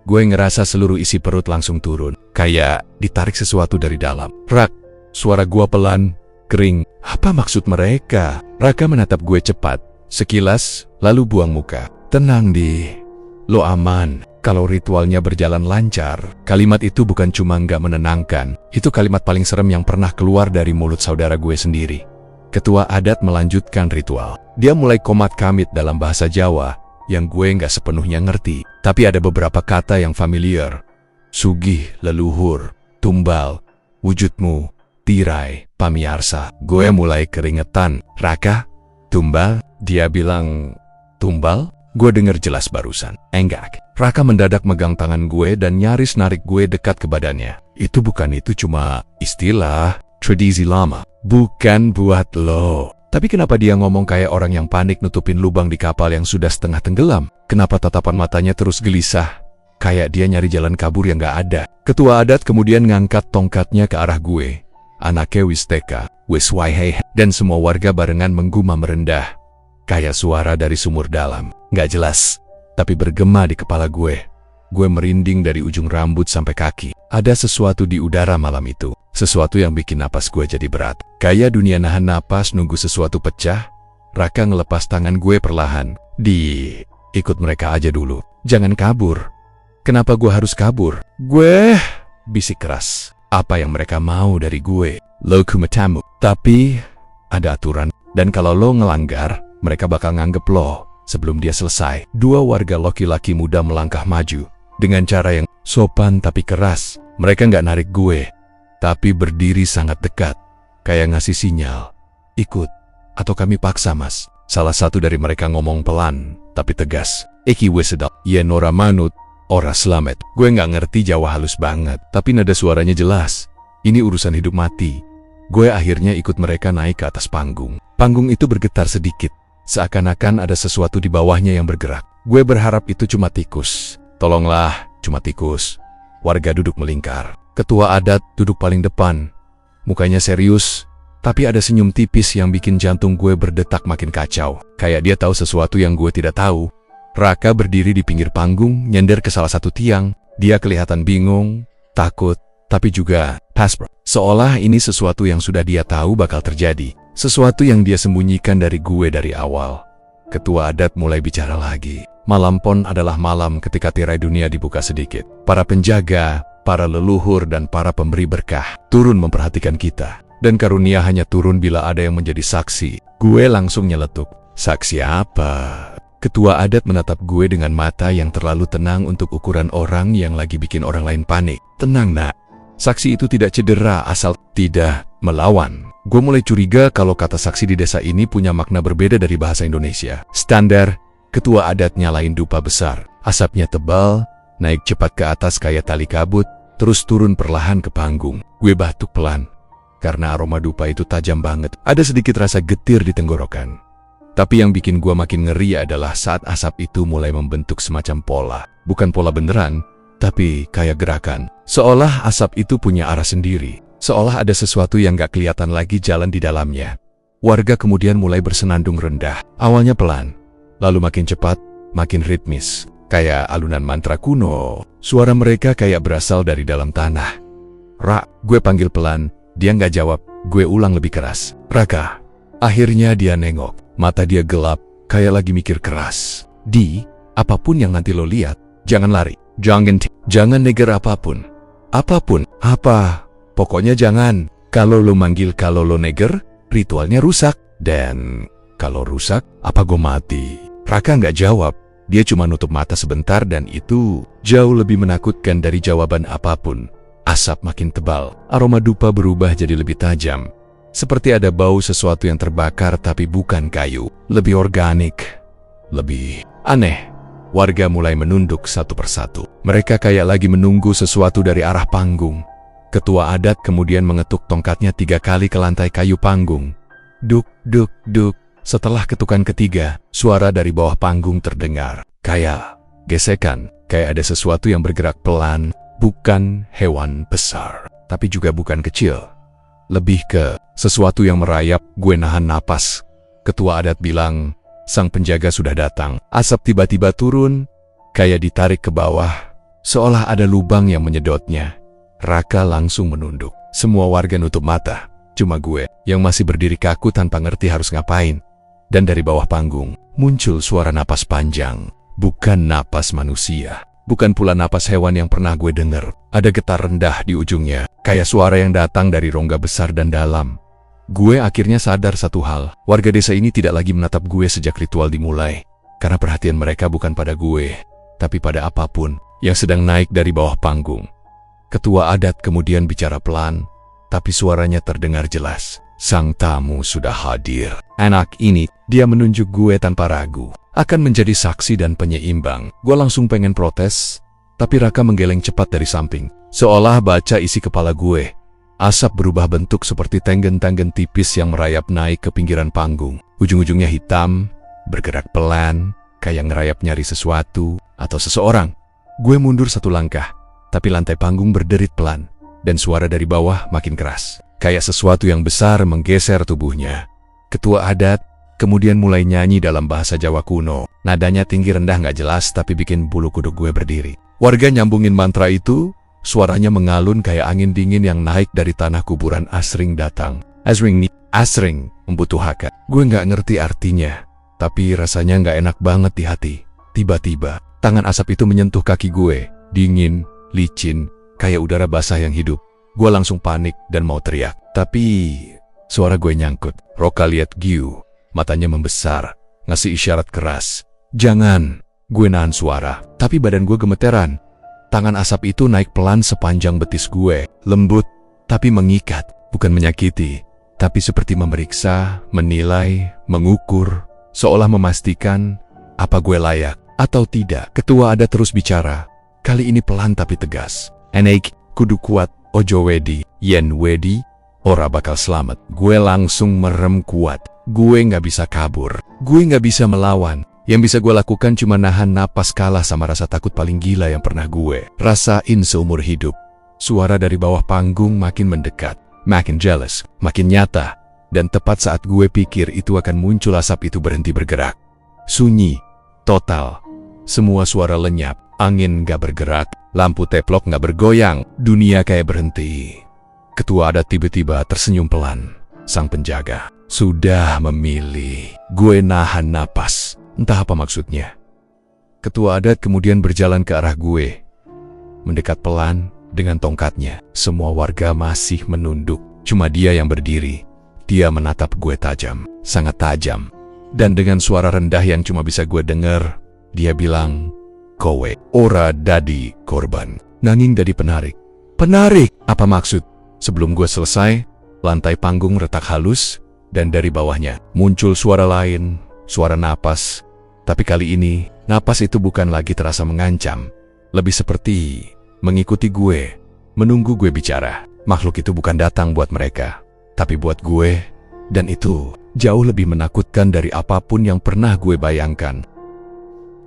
Gue ngerasa seluruh isi perut langsung turun. Kayak ditarik sesuatu dari dalam. Rak, suara gue pelan, kering. Apa maksud mereka? Raka menatap gue cepat. Sekilas, lalu buang muka. Tenang lo aman. Kalau ritualnya berjalan lancar. Kalimat itu bukan cuma nggak menenangkan. Itu kalimat paling serem yang pernah keluar dari mulut saudara gue sendiri. Ketua adat melanjutkan ritual. Dia mulai komat kamit dalam bahasa Jawa yang gue nggak sepenuhnya ngerti. Tapi ada beberapa kata yang familiar. Sugih, leluhur, tumbal, wujudmu, tirai, pamiarsa. Gue mulai keringetan. Raka, tumbal? Dia bilang, tumbal? Gue denger jelas barusan. Enggak, Raka mendadak megang tangan gue dan nyaris narik gue dekat ke badannya. Itu cuma istilah, tradisi lama. Bukan buat lo. Tapi kenapa dia ngomong kayak orang yang panik nutupin lubang di kapal yang sudah setengah tenggelam? Kenapa tatapan matanya terus gelisah? Kayak dia nyari jalan kabur yang gak ada. Ketua adat kemudian ngangkat tongkatnya ke arah gue. Anaknya Wisteka, Wiswaihe, dan semua warga barengan menggumam merendah. Kayak suara dari sumur dalam. Gak jelas, tapi bergema di kepala gue. Gue merinding dari ujung rambut sampai kaki. Ada sesuatu di udara malam itu. Sesuatu yang bikin napas gue jadi berat. Kayak dunia nahan napas nunggu sesuatu pecah. Raka ngelepas tangan gue perlahan. Ikut mereka aja dulu. Jangan kabur. Kenapa gue harus kabur? Gue bisik keras. Apa yang mereka mau dari gue? Lo kumatamu. Tapi ada aturan. Dan kalau lo ngelanggar, mereka bakal nganggep lo. Sebelum dia selesai, dua warga laki-laki muda melangkah maju. Dengan cara yang sopan tapi keras. Mereka nggak narik gue, tapi berdiri sangat dekat. Kayak ngasih sinyal. Ikut, atau kami paksa mas. Salah satu dari mereka ngomong pelan, tapi tegas. Eki wesedal, ye nora manut, ora selamat. Gue nggak ngerti Jawa halus banget, tapi nada suaranya jelas. Ini urusan hidup mati. Gue akhirnya ikut mereka naik ke atas panggung. Panggung itu bergetar sedikit. Seakan-akan ada sesuatu di bawahnya yang bergerak. Gue berharap itu cuma tikus. Tolonglah, cuma tikus. Warga duduk melingkar. Ketua adat duduk paling depan. Mukanya serius, tapi ada senyum tipis yang bikin jantung gue berdetak makin kacau. Kayak dia tahu sesuatu yang gue tidak tahu. Raka berdiri di pinggir panggung, nyender ke salah satu tiang. Dia kelihatan bingung, takut, tapi juga pasrah. Seolah ini sesuatu yang sudah dia tahu bakal terjadi. Sesuatu yang dia sembunyikan dari gue dari awal. Ketua adat mulai bicara lagi. Malam Pon adalah malam ketika tirai dunia dibuka sedikit. Para penjaga, para leluhur, dan para pemberi berkah turun memperhatikan kita. Dan karunia hanya turun bila ada yang menjadi saksi. Gue langsung nyeletuk. Saksi apa? Ketua adat menatap gue dengan mata yang terlalu tenang untuk ukuran orang yang lagi bikin orang lain panik. Tenang nak. Saksi itu tidak cedera asal tidak melawan. Gue mulai curiga kalau kata saksi di desa ini punya makna berbeda dari bahasa Indonesia. Standar, ketua adat nyalain dupa besar. Asapnya tebal, naik cepat ke atas kayak tali kabut, terus turun perlahan ke panggung. Gue batuk pelan, karena aroma dupa itu tajam banget. Ada sedikit rasa getir di tenggorokan. Tapi yang bikin gue makin ngeri adalah saat asap itu mulai membentuk semacam pola. Bukan pola beneran, tapi kayak gerakan. Seolah asap itu punya arah sendiri. Seolah ada sesuatu yang gak kelihatan lagi jalan di dalamnya. Warga kemudian mulai bersenandung rendah. Awalnya pelan, lalu makin cepat, makin ritmis. Kayak alunan mantra kuno. Suara mereka kayak berasal dari dalam tanah. Ra, gue panggil pelan. Dia gak jawab. Gue ulang lebih keras. Raka. Akhirnya dia nengok. Mata dia gelap, kayak lagi mikir keras. Apapun yang nanti lo lihat, jangan lari. Jangan neger apapun. Apapun. Apa? Pokoknya jangan. Kalau lo manggil, kalau lo neger, ritualnya rusak. Dan kalau rusak, apa gue mati? Raka nggak jawab. Dia cuma nutup mata sebentar dan itu jauh lebih menakutkan dari jawaban apapun. Asap makin tebal. Aroma dupa berubah jadi lebih tajam. Seperti ada bau sesuatu yang terbakar tapi bukan kayu. Lebih organik. Lebih aneh. Warga mulai menunduk satu persatu. Mereka kayak lagi menunggu sesuatu dari arah panggung. Ketua adat kemudian mengetuk tongkatnya 3 kali ke lantai kayu panggung. Duk, duk, duk. Setelah ketukan ketiga, suara dari bawah panggung terdengar. Kayak gesekan. Kayak ada sesuatu yang bergerak pelan. Bukan hewan besar. Tapi juga bukan kecil. Lebih ke sesuatu yang merayap. Gue nahan napas. Ketua adat bilang, sang penjaga sudah datang. Asap tiba-tiba turun, kayak ditarik ke bawah, seolah ada lubang yang menyedotnya. Raka langsung menunduk. Semua warga nutup mata. Cuma gue, yang masih berdiri kaku tanpa ngerti harus ngapain. Dan dari bawah panggung, muncul suara napas panjang. Bukan napas manusia. Bukan pula napas hewan yang pernah gue denger. Ada getar rendah di ujungnya, kayak suara yang datang dari rongga besar dan dalam. Gue akhirnya sadar satu hal. Warga desa ini tidak lagi menatap gue sejak ritual dimulai. Karena perhatian mereka bukan pada gue, tapi pada apapun yang sedang naik dari bawah panggung. Ketua adat kemudian bicara pelan, tapi suaranya terdengar jelas. sang tamu sudah hadir. Anak ini, dia menunjuk gue tanpa ragu, akan menjadi saksi dan penyeimbang. Gue langsung pengen protes, tapi Raka menggeleng cepat dari samping. Seolah baca isi kepala gue. Asap berubah bentuk seperti tenggen-tenggen tipis yang merayap naik ke pinggiran panggung. Ujung-ujungnya hitam, bergerak pelan, kayak ngerayap nyari sesuatu atau seseorang. Gue mundur satu langkah, tapi lantai panggung berderit pelan, dan suara dari bawah makin keras. Kayak sesuatu yang besar menggeser tubuhnya. Ketua adat kemudian mulai nyanyi dalam bahasa Jawa kuno. Nadanya tinggi rendah gak jelas tapi bikin bulu kuduk gue berdiri. Warga nyambungin mantra itu, suaranya mengalun kayak angin dingin yang naik dari tanah kuburan. Asring datang. Asring membutuhkan. Gue gak ngerti artinya, tapi rasanya gak enak banget di hati. Tiba-tiba, tangan asap itu menyentuh kaki gue. Dingin, licin, kayak udara basah yang hidup. Gue langsung panik dan mau teriak. Tapi suara gue nyangkut. Roka lihat Giu, matanya membesar, ngasih isyarat keras. Jangan. Gue nahan suara, tapi badan gue gemeteran. Tangan asap itu naik pelan sepanjang betis gue. Lembut, tapi mengikat. Bukan menyakiti, tapi seperti memeriksa, menilai, mengukur, seolah memastikan apa gue layak atau tidak. Ketua adat terus bicara. Kali ini pelan tapi tegas. Enek, kudu kuat, ojo wedi, yen wedi, ora bakal selamat. Gue langsung merem kuat. Gue gak bisa kabur. Gue gak bisa melawan. Yang bisa gue lakukan cuma nahan napas kalah sama rasa takut paling gila yang pernah gue rasain seumur hidup. Suara dari bawah panggung makin mendekat, makin jelas, makin nyata. Dan tepat saat gue pikir itu akan muncul, asap itu berhenti bergerak. Sunyi, total. Semua suara lenyap. Angin gak bergerak, lampu teplok gak bergoyang, dunia kayak berhenti. Ketua adat tiba-tiba tersenyum pelan. Sang penjaga sudah memilih. Gue nahan napas, entah apa maksudnya. Ketua adat kemudian berjalan ke arah gue, mendekat pelan dengan tongkatnya. Semua warga masih menunduk, cuma dia yang berdiri. Dia menatap gue tajam, sangat tajam. Dan dengan suara rendah yang cuma bisa gue dengar, dia bilang, "Kowe ora dadi korban, nanging dadi penarik." Penarik? Apa maksud? Sebelum gue selesai, lantai panggung retak halus, dan dari bawahnya muncul suara lain, suara napas. Tapi kali ini, napas itu bukan lagi terasa mengancam. Lebih seperti mengikuti gue, menunggu gue bicara. Makhluk itu bukan datang buat mereka, tapi buat gue, dan itu jauh lebih menakutkan dari apapun yang pernah gue bayangkan.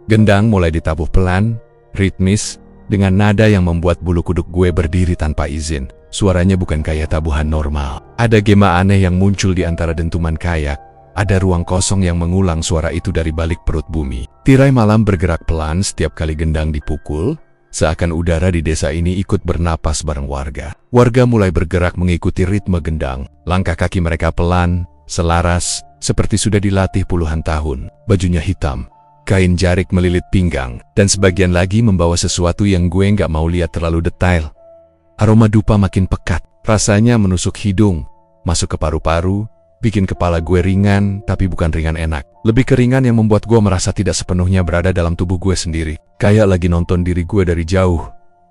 Gendang mulai ditabuh pelan, ritmis, dengan nada yang membuat bulu kuduk gue berdiri tanpa izin. Suaranya bukan kayak tabuhan normal. Ada gema aneh yang muncul di antara dentuman kayak. Ada ruang kosong yang mengulang suara itu dari balik perut bumi. Tirai malam bergerak pelan setiap kali gendang dipukul, seakan udara di desa ini ikut bernapas bareng warga. Warga mulai bergerak mengikuti ritme gendang. Langkah kaki mereka pelan, selaras, seperti sudah dilatih puluhan tahun. Bajunya hitam, kain jarik melilit pinggang, dan sebagian lagi membawa sesuatu yang gue nggak mau lihat terlalu detail. Aroma dupa makin pekat, rasanya menusuk hidung, masuk ke paru-paru, bikin kepala gue ringan, tapi bukan ringan enak. Lebih ke ringan yang membuat gue merasa tidak sepenuhnya berada dalam tubuh gue sendiri. Kayak lagi nonton diri gue dari jauh,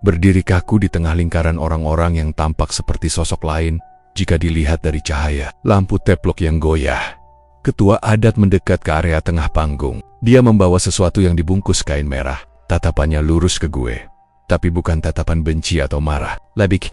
berdiri kaku di tengah lingkaran orang-orang yang tampak seperti sosok lain jika dilihat dari cahaya. Lampu teplok yang goyah. Ketua adat mendekat ke area tengah panggung. Dia membawa sesuatu yang dibungkus kain merah. Tatapannya lurus ke gue, tapi bukan tatapan benci atau marah. Lebih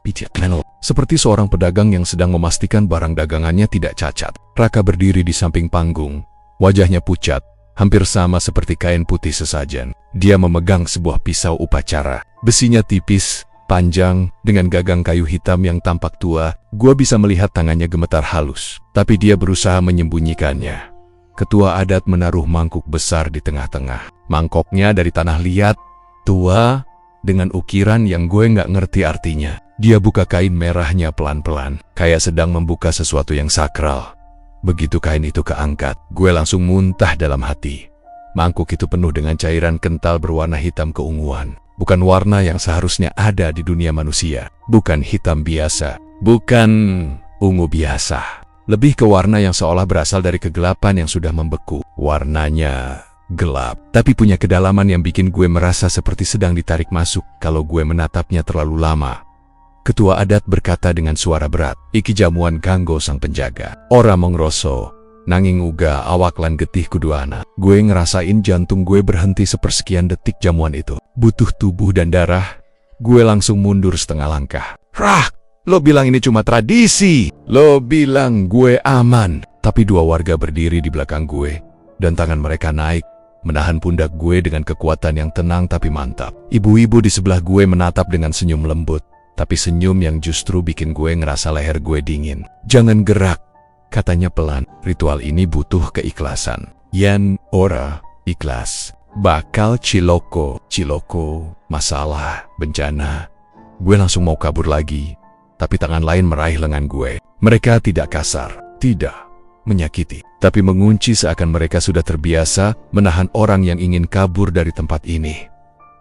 seperti seorang pedagang yang sedang memastikan barang dagangannya tidak cacat. Raka berdiri di samping panggung. Wajahnya pucat, hampir sama seperti kain putih sesajen. Dia memegang sebuah pisau upacara. Besinya tipis, panjang, dengan gagang kayu hitam yang tampak tua. Gua bisa melihat tangannya gemetar halus, tapi dia berusaha menyembunyikannya. Ketua adat menaruh mangkuk besar di tengah-tengah. Mangkoknya dari tanah liat, tua, dengan ukiran yang gue nggak ngerti artinya. Dia buka kain merahnya pelan-pelan, kayak sedang membuka sesuatu yang sakral. Begitu kain itu keangkat, gue langsung muntah dalam hati. Mangkuk itu penuh dengan cairan kental berwarna hitam keunguan. Bukan warna yang seharusnya ada di dunia manusia. Bukan hitam biasa. Bukan ungu biasa. Lebih ke warna yang seolah berasal dari kegelapan yang sudah membeku. Warnanya gelap, tapi punya kedalaman yang bikin gue merasa seperti sedang ditarik masuk kalau gue menatapnya terlalu lama. Ketua adat berkata dengan suara berat. Iki jamuan kanggo sang penjaga. Ora mengroso, nanging uga awak lan getih kuduana. Gue ngerasain jantung gue berhenti sepersekian detik jamuan itu. Butuh tubuh dan darah. Gue langsung mundur setengah langkah. Rah, lo bilang ini cuma tradisi. Lo bilang gue aman. Tapi dua warga berdiri di belakang gue, dan tangan mereka naik, menahan pundak gue dengan kekuatan yang tenang tapi mantap. Ibu-ibu di sebelah gue menatap dengan senyum lembut, tapi senyum yang justru bikin gue ngerasa leher gue dingin. Jangan gerak, katanya pelan. Ritual ini butuh keikhlasan. Yen ora ikhlas, bakal ciloko. Ciloko, masalah, bencana. Gue langsung mau kabur lagi, tapi tangan lain meraih lengan gue. Mereka tidak kasar, tidak menyakiti, tapi mengunci seakan mereka sudah terbiasa menahan orang yang ingin kabur dari tempat ini.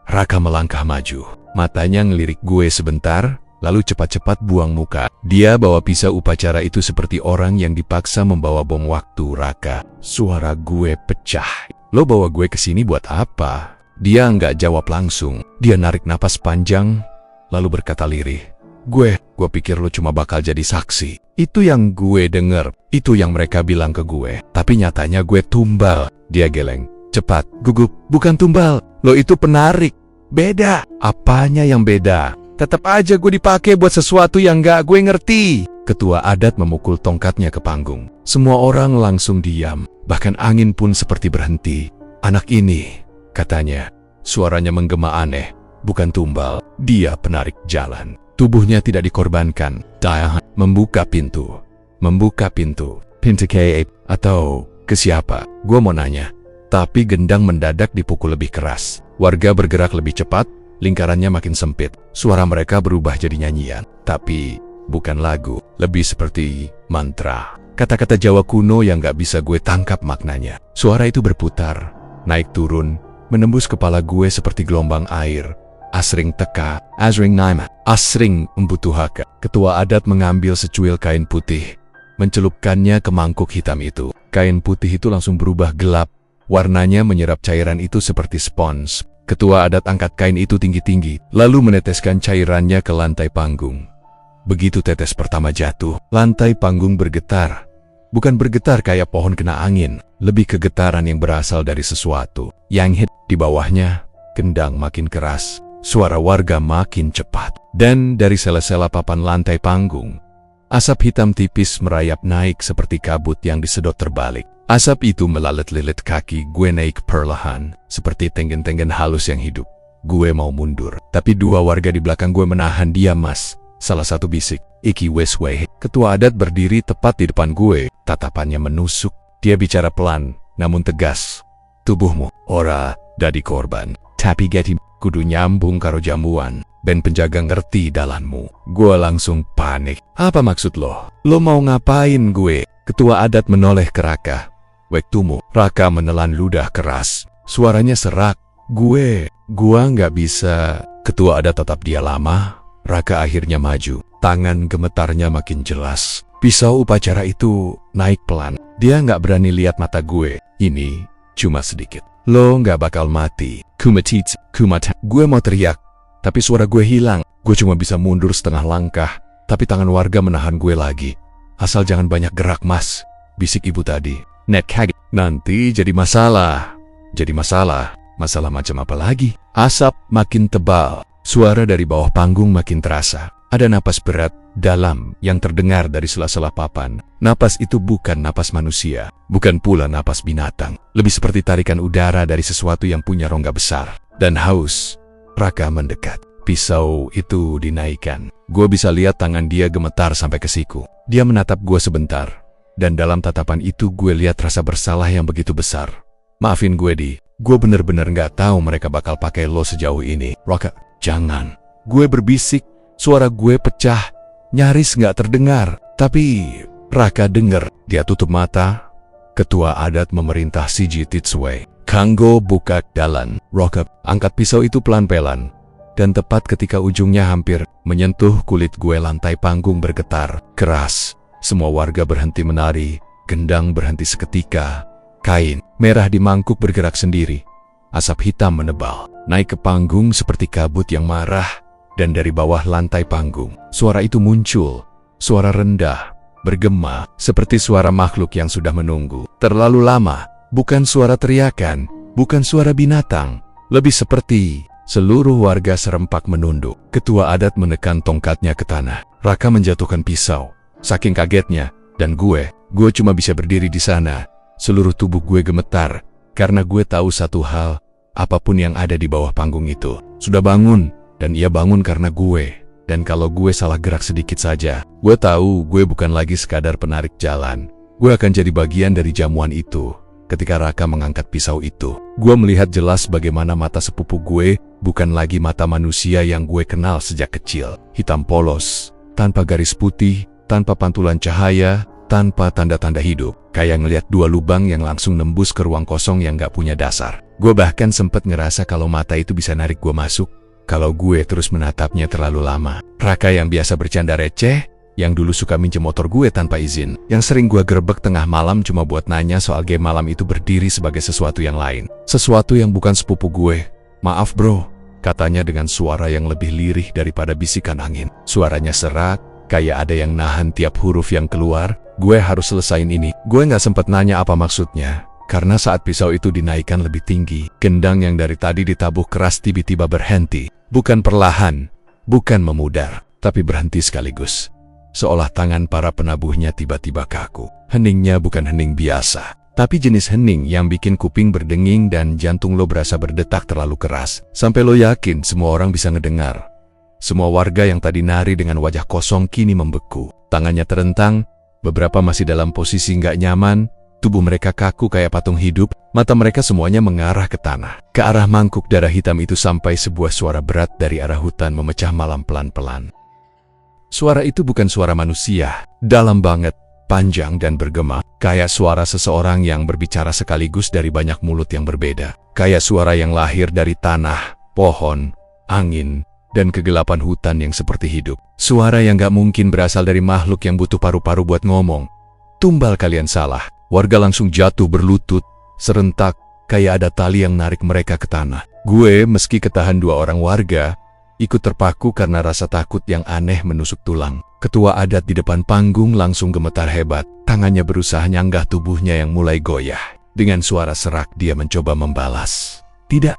Raka melangkah maju, matanya ngelirik gue sebentar, lalu cepat-cepat buang muka. Dia bawa pisau upacara itu seperti orang yang dipaksa membawa bom waktu. Raka, suara gue pecah. Lo bawa gue ke sini buat apa? Dia nggak jawab langsung. Dia narik napas panjang, lalu berkata lirih. Gue pikir lo cuma bakal jadi saksi. Itu yang gue denger, itu yang mereka bilang ke gue. Tapi nyatanya gue tumbal. Dia geleng. Cepat, gugup, bukan tumbal. Lo itu penarik. Beda. Apanya yang beda? Tetap aja gue dipakai buat sesuatu yang gak gue ngerti. Ketua adat memukul tongkatnya ke panggung. Semua orang langsung diam. Bahkan angin pun seperti berhenti. Anak ini, katanya, suaranya menggema aneh. Bukan tumbal, dia penarik jalan. Tubuhnya tidak dikorbankan. Dia membuka pintu. Membuka pintu. Pintu ke atau ke siapa? Gue mau nanya. Tapi gendang mendadak dipukul lebih keras. Warga bergerak lebih cepat. Lingkarannya makin sempit. Suara mereka berubah jadi nyanyian. Tapi bukan lagu. Lebih seperti mantra. Kata-kata Jawa kuno yang gak bisa gue tangkap maknanya. Suara itu berputar. Naik turun. Menembus kepala gue seperti gelombang air. Asring teka, asring naima, asring membutuhaka. Ketua adat mengambil secuil kain putih, mencelupkannya ke mangkuk hitam itu. Kain putih itu langsung berubah gelap, warnanya menyerap cairan itu seperti spons. Ketua adat angkat kain itu tinggi-tinggi, lalu meneteskan cairannya ke lantai panggung. Begitu tetes pertama jatuh, lantai panggung bergetar. Bukan bergetar kayak pohon kena angin, lebih kegetaran yang berasal dari sesuatu. Yang hit di bawahnya, gendang makin keras. Suara warga makin cepat. Dan dari sela-sela papan lantai panggung, asap hitam tipis merayap naik seperti kabut yang disedot terbalik. Asap itu melalet-lilit kaki gue naik perlahan, seperti tenggen-tenggen halus yang hidup. Gue mau mundur, tapi dua warga di belakang gue menahan dia. Mas, salah satu bisik, Iki Wesway. Ketua adat berdiri tepat di depan gue, tatapannya menusuk. Dia bicara pelan, namun tegas. Tubuhmu, ora dadi korban, tapi geti kudu nyambung karo jamuan, ben penjaga ngerti dalanmu. Gue langsung panik. Apa maksud lo? Lo mau ngapain gue? Ketua adat menoleh ke Raka. Wektumu. Raka menelan ludah keras. Suaranya serak. Gua nggak bisa. Ketua adat tetap dia lama. Raka akhirnya maju. Tangan gemetarnya makin jelas. Pisau upacara itu naik pelan. Dia nggak berani lihat mata gue. Ini cuma sedikit. Lo nggak bakal mati. Kumata. Gue mau teriak, tapi suara gue hilang. Gue cuma bisa mundur setengah langkah, tapi tangan warga menahan gue lagi. Asal jangan banyak gerak, Mas, bisik ibu tadi. Net kaget. Nanti jadi masalah. Jadi masalah. Masalah macam apa lagi? Asap makin tebal. Suara dari bawah panggung makin terasa. Ada napas berat, dalam, yang terdengar dari sela-sela papan. Napas itu bukan napas manusia, bukan pula napas binatang. Lebih seperti tarikan udara dari sesuatu yang punya rongga besar. Dan haus. Raka mendekat. Pisau itu dinaikkan. Gue bisa lihat tangan dia gemetar sampai ke siku. Dia menatap gue sebentar. Dan dalam tatapan itu gue lihat rasa bersalah yang begitu besar. Maafin gue, Di. Gue bener-bener gak tahu mereka bakal pakai lo sejauh ini. Raka, jangan. Gue berbisik. Suara gue pecah, nyaris gak terdengar. Tapi Raka denger. Dia tutup mata. Ketua adat memerintah Siji Titswe. Kanggo buka dalan. Raka angkat pisau itu pelan-pelan. Dan tepat ketika ujungnya hampir menyentuh kulit gue, lantai panggung bergetar keras. Semua warga berhenti menari. Gendang berhenti seketika. Kain merah di mangkuk bergerak sendiri. Asap hitam menebal, naik ke panggung seperti kabut yang marah. Dan dari bawah lantai panggung, suara itu muncul. Suara rendah, bergema, seperti suara makhluk yang sudah menunggu terlalu lama. Bukan suara teriakan, bukan suara binatang. Lebih seperti seluruh warga serempak menunduk. Ketua adat menekan tongkatnya ke tanah. Raka menjatuhkan pisau. Saking kagetnya, dan gue cuma bisa berdiri di sana. Seluruh tubuh gue gemetar, karena gue tahu satu hal, apapun yang ada di bawah panggung itu sudah bangun. Dan ia bangun karena gue. Dan kalau gue salah gerak sedikit saja, gue tahu gue bukan lagi sekadar penarik jalan. Gue akan jadi bagian dari jamuan itu. Ketika Raka mengangkat pisau itu, gue melihat jelas bagaimana mata sepupu gue bukan lagi mata manusia yang gue kenal sejak kecil. Hitam polos, tanpa garis putih, tanpa pantulan cahaya, tanpa tanda-tanda hidup. Kayak ngeliat dua lubang yang langsung nembus ke ruang kosong yang gak punya dasar. Gue bahkan sempet ngerasa kalau mata itu bisa narik gue masuk. Kalau gue terus menatapnya terlalu lama. Raka yang biasa bercanda receh, yang dulu suka minjem motor gue tanpa izin, yang sering gue gerbek tengah malam cuma buat nanya soal game malam itu berdiri sebagai sesuatu yang lain. Sesuatu yang bukan sepupu gue. Maaf bro, katanya dengan suara yang lebih lirih daripada bisikan angin. Suaranya serak, kayak ada yang nahan tiap huruf yang keluar. Gue harus selesain ini. Gue gak sempet nanya apa maksudnya. Karena saat pisau itu dinaikkan lebih tinggi, gendang yang dari tadi ditabuh keras tiba-tiba berhenti. Bukan perlahan, bukan memudar, tapi berhenti sekaligus. Seolah tangan para penabuhnya tiba-tiba kaku. Heningnya bukan hening biasa, tapi jenis hening yang bikin kuping berdenging dan jantung lo berasa berdetak terlalu keras. Sampai lo yakin semua orang bisa ngedengar. Semua warga yang tadi nari dengan wajah kosong kini membeku. Tangannya terentang, beberapa masih dalam posisi nggak nyaman. Tubuh mereka kaku kayak patung hidup, mata mereka semuanya mengarah ke tanah. Ke arah mangkuk darah hitam itu sampai sebuah suara berat dari arah hutan memecah malam pelan-pelan. Suara itu bukan suara manusia, dalam banget, panjang dan bergema. Kayak suara seseorang yang berbicara sekaligus dari banyak mulut yang berbeda. Kayak suara yang lahir dari tanah, pohon, angin, dan kegelapan hutan yang seperti hidup. Suara yang gak mungkin berasal dari makhluk yang butuh paru-paru buat ngomong. Tumbal kalian salah. Warga langsung jatuh berlutut, serentak, kayak ada tali yang narik mereka ke tanah. Gue, meski ketahan dua orang warga, ikut terpaku karena rasa takut yang aneh menusuk tulang. Ketua adat di depan panggung langsung gemetar hebat, tangannya berusaha nyanggah tubuhnya yang mulai goyah. Dengan suara serak dia mencoba membalas. Tidak.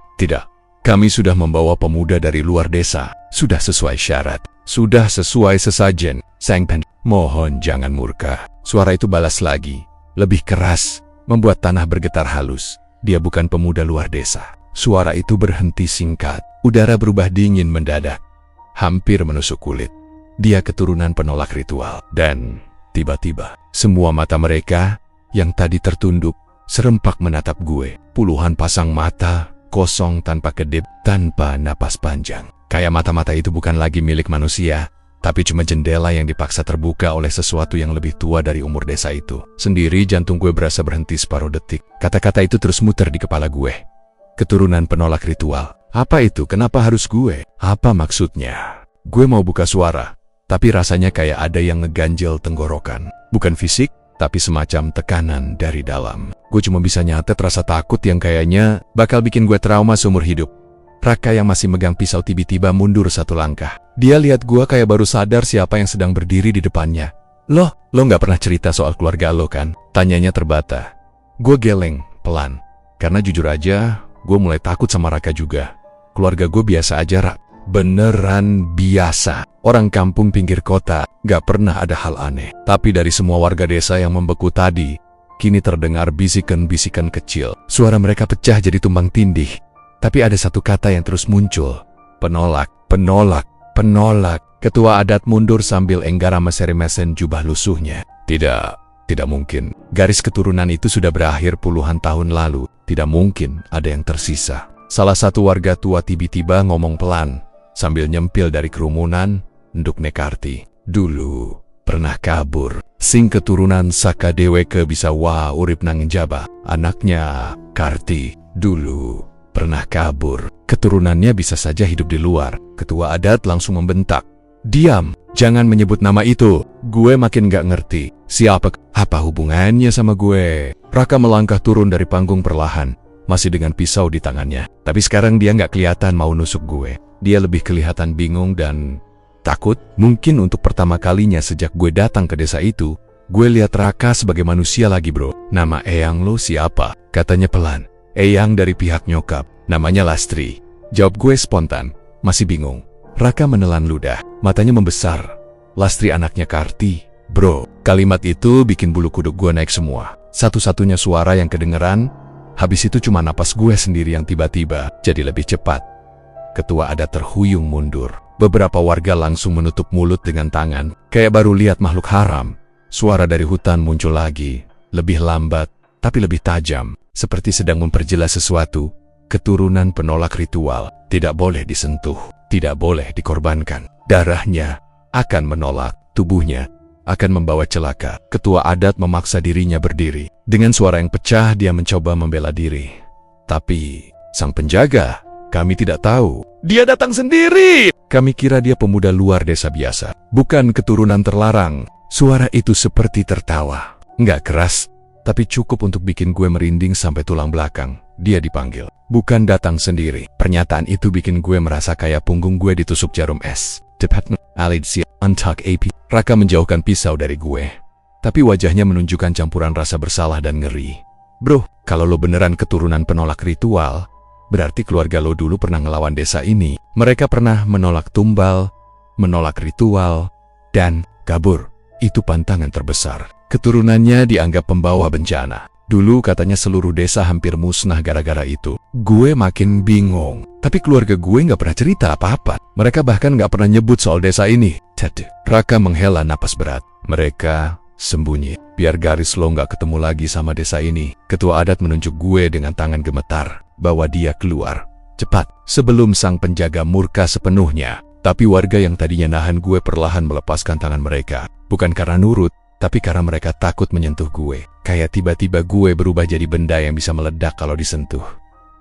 Kami sudah membawa pemuda dari luar desa, sudah sesuai syarat, sudah sesuai sesajen. Sangpen, mohon jangan murka. Suara itu balas lagi. Lebih keras, membuat tanah bergetar halus. Dia bukan pemuda luar desa. Suara itu berhenti singkat. Udara berubah dingin mendadak. Hampir menusuk kulit. Dia keturunan penolak ritual. Dan tiba-tiba, semua mata mereka yang tadi tertunduk, serempak menatap gue. Puluhan pasang mata, kosong tanpa kedip, tanpa napas panjang. Kayak mata-mata itu bukan lagi milik manusia, tapi cuma jendela yang dipaksa terbuka oleh sesuatu yang lebih tua dari umur desa itu. Sendiri jantung gue berasa berhenti separuh detik. Kata-kata itu terus muter di kepala gue. Keturunan penolak ritual. Apa itu? Kenapa harus gue? Apa maksudnya? Gue mau buka suara, tapi rasanya kayak ada yang ngeganjel tenggorokan. Bukan fisik, tapi semacam tekanan dari dalam. Gue cuma bisa nyatet rasa takut yang kayaknya bakal bikin gue trauma seumur hidup. Raka yang masih megang pisau tiba-tiba mundur satu langkah. Dia lihat gua kayak baru sadar siapa yang sedang berdiri di depannya. Lo nggak pernah cerita soal keluarga lo kan? Tanyanya terbata. Gue geleng, pelan. Karena jujur aja, gue mulai takut sama Raka juga. Keluarga gue biasa aja, Rak. Beneran biasa. Orang kampung pinggir kota, gak pernah ada hal aneh. Tapi dari semua warga desa yang membeku tadi, kini terdengar bisikan-bisikan kecil. Suara mereka pecah jadi tumbang tindih. Tapi ada satu kata yang terus muncul. Penolak, penolak, penolak. Ketua adat mundur sambil enggara meser-mesen jubah lusuhnya. Tidak mungkin. Garis keturunan itu sudah berakhir puluhan tahun lalu. Tidak mungkin ada yang tersisa. Salah satu warga tua tiba-tiba ngomong pelan, sambil nyempil dari kerumunan, nduk Nekarti. Dulu, pernah kabur. Sing keturunan Saka Deweke bisa urip nang Jaba. Anaknya, Karti, dulu pernah kabur. Keturunannya bisa saja hidup di luar. Ketua adat langsung membentak. Diam, jangan menyebut nama itu. Gue makin gak ngerti. Siapa? Apa hubungannya sama gue? Raka melangkah turun dari panggung perlahan. masih dengan pisau di tangannya. Tapi sekarang dia nggak kelihatan mau nusuk gue. Dia lebih kelihatan bingung dan takut. Mungkin untuk pertama kalinya sejak gue datang ke desa itu, gue lihat Raka sebagai manusia lagi, bro. Nama eyang lo siapa? Katanya pelan. Eyang dari pihak nyokap. Namanya Lastri. Jawab gue spontan. Masih bingung. Raka menelan ludah. Matanya membesar. Lastri anaknya Karti. Bro, kalimat itu bikin bulu kuduk gue naik semua. Satu-satunya suara yang kedengeran, habis itu cuma napas gue sendiri yang tiba-tiba jadi lebih cepat. Ketua adat terhuyung mundur. Beberapa warga langsung menutup mulut dengan tangan, kayak baru lihat makhluk haram. Suara dari hutan muncul lagi, lebih lambat, tapi lebih tajam, seperti sedang memperjelas sesuatu. Keturunan penolak ritual tidak boleh disentuh, tidak boleh dikorbankan. Darahnya akan menolak, tubuhnya akan membawa celaka. Ketua adat memaksa dirinya berdiri. Dengan suara yang pecah, dia mencoba membela diri. Tapi sang penjaga, kami tidak tahu. Dia datang sendiri! Kami kira dia pemuda luar desa biasa, bukan keturunan terlarang. Suara itu seperti tertawa. Nggak keras, tapi cukup untuk bikin gue merinding sampai tulang belakang. Dia dipanggil, bukan datang sendiri. Pernyataan itu bikin gue merasa kayak punggung gue ditusuk jarum es. Cepatnya, Alidsia, antak AP. Raka menjauhkan pisau dari gue. Tapi wajahnya menunjukkan campuran rasa bersalah dan ngeri. Bro, kalau lo beneran keturunan penolak ritual, berarti keluarga lo dulu pernah ngelawan desa ini. Mereka pernah menolak tumbal, menolak ritual, dan kabur. Itu pantangan terbesar. Keturunannya dianggap pembawa bencana. Dulu katanya seluruh desa hampir musnah gara-gara itu. Gue makin bingung. Tapi keluarga gue nggak pernah cerita apa-apa. Mereka bahkan nggak pernah nyebut soal desa ini. Raka menghela napas berat. Mereka sembunyi. Biar garis lo nggak ketemu lagi sama desa ini. Ketua adat menunjuk gue dengan tangan gemetar. Bawa dia keluar. Cepat. Sebelum sang penjaga murka sepenuhnya. Tapi warga yang tadinya nahan gue perlahan melepaskan tangan mereka. Bukan karena nurut, tapi karena mereka takut menyentuh gue. Kayak tiba-tiba gue berubah jadi benda yang bisa meledak kalau disentuh.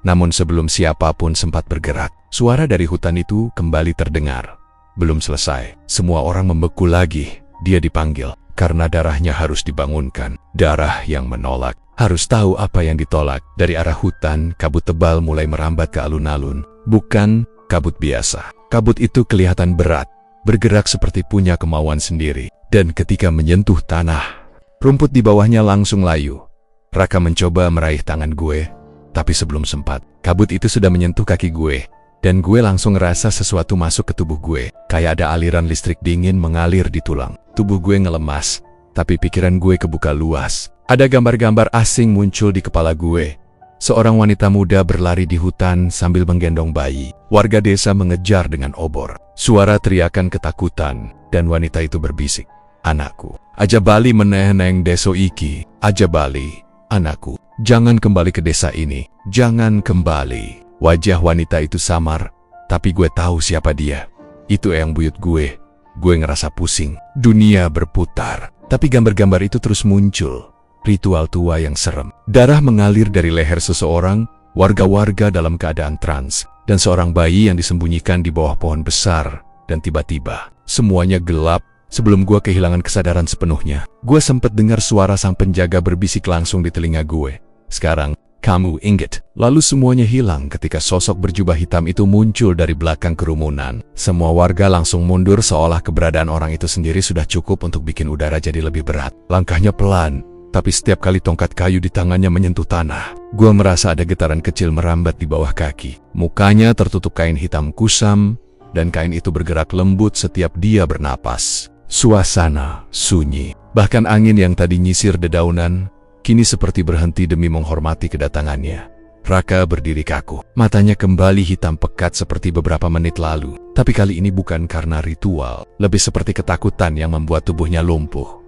Namun sebelum siapapun sempat bergerak, suara dari hutan itu kembali terdengar. Belum selesai, semua orang membeku lagi. Dia dipanggil, karena darahnya harus dibangunkan. Darah yang menolak, harus tahu apa yang ditolak. Dari arah hutan, kabut tebal mulai merambat ke alun-alun. Bukan kabut biasa. Kabut itu kelihatan berat, bergerak seperti punya kemauan sendiri. Dan ketika menyentuh tanah, rumput di bawahnya langsung layu. Raka mencoba meraih tangan gue, tapi sebelum sempat, kabut itu sudah menyentuh kaki gue. Dan gue langsung ngerasa sesuatu masuk ke tubuh gue. Kayak ada aliran listrik dingin mengalir di tulang. Tubuh gue ngelemas, tapi pikiran gue kebuka luas. Ada gambar-gambar asing muncul di kepala gue. Seorang wanita muda berlari di hutan sambil menggendong bayi. Warga desa mengejar dengan obor. Suara teriakan ketakutan, dan wanita itu berbisik. Anakku, aja bali meneh neng deso iki. Aja bali, anakku. Jangan kembali ke desa ini. Jangan kembali. Wajah wanita itu samar, tapi gue tahu siapa dia. Itu eyang buyut gue. Gue ngerasa pusing. Dunia berputar, tapi gambar-gambar itu terus muncul. Ritual tua yang serem. Darah mengalir dari leher seseorang, warga-warga dalam keadaan trans, dan seorang bayi yang disembunyikan di bawah pohon besar. Dan tiba-tiba, semuanya gelap. Sebelum gue kehilangan kesadaran sepenuhnya, gue sempat dengar suara sang penjaga berbisik langsung di telinga gue. Sekarang, kamu ingat. Lalu semuanya hilang ketika sosok berjubah hitam itu muncul dari belakang kerumunan. Semua warga langsung mundur seolah keberadaan orang itu sendiri sudah cukup untuk bikin udara jadi lebih berat. Langkahnya pelan, tapi setiap kali tongkat kayu di tangannya menyentuh tanah, gue merasa ada getaran kecil merambat di bawah kaki. Mukanya tertutup kain hitam kusam, dan kain itu bergerak lembut setiap dia bernapas. Suasana sunyi, bahkan angin yang tadi nyisir dedaunan, kini seperti berhenti demi menghormati kedatangannya. Raka berdiri kaku, matanya kembali hitam pekat seperti beberapa menit lalu. Tapi kali ini bukan karena ritual, lebih seperti ketakutan yang membuat tubuhnya lumpuh.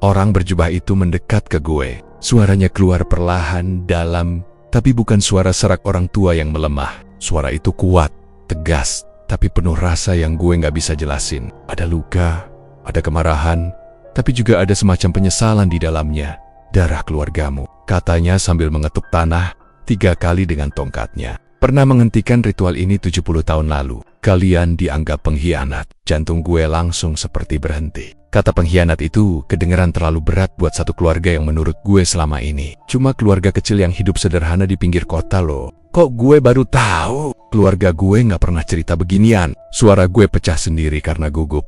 Orang berjubah itu mendekat ke gue. Suaranya keluar perlahan, dalam, tapi bukan suara serak orang tua yang melemah. Suara itu kuat, tegas, tapi penuh rasa yang gue nggak bisa jelasin. Ada luka, ada kemarahan, tapi juga ada semacam penyesalan di dalamnya. Darah keluargamu, katanya sambil mengetuk tanah 3 kali dengan tongkatnya. Pernah menghentikan ritual ini 70 tahun lalu. Kalian dianggap pengkhianat. Jantung gue langsung seperti berhenti. Kata pengkhianat itu kedengeran terlalu berat buat satu keluarga yang menurut gue selama ini cuma keluarga kecil yang hidup sederhana di pinggir kota loh. Kok gue baru tahu? Keluarga gue gak pernah cerita beginian. Suara gue pecah sendiri karena gugup.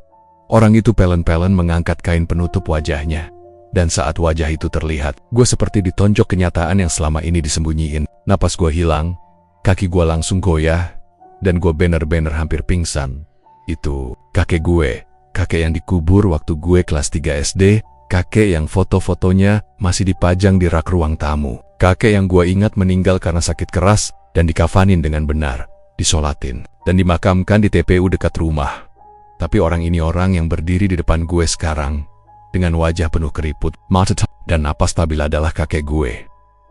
Orang itu pelen-pelen mengangkat kain penutup wajahnya. Dan saat wajah itu terlihat, gue seperti ditonjok kenyataan yang selama ini disembunyiin. Napas gue hilang, kaki gue langsung goyah, dan gue bener-bener hampir pingsan. Itu kakek gue. Kakek yang dikubur waktu gue kelas 3 SD, kakek yang foto-fotonya masih dipajang di rak ruang tamu. Kakek yang gue ingat meninggal karena sakit keras dan dikafanin dengan benar, disolatin, dan dimakamkan di TPU dekat rumah. Tapi orang ini orang yang berdiri di depan gue sekarang, dengan wajah penuh keriput, mata dan napas stabil adalah kakek gue.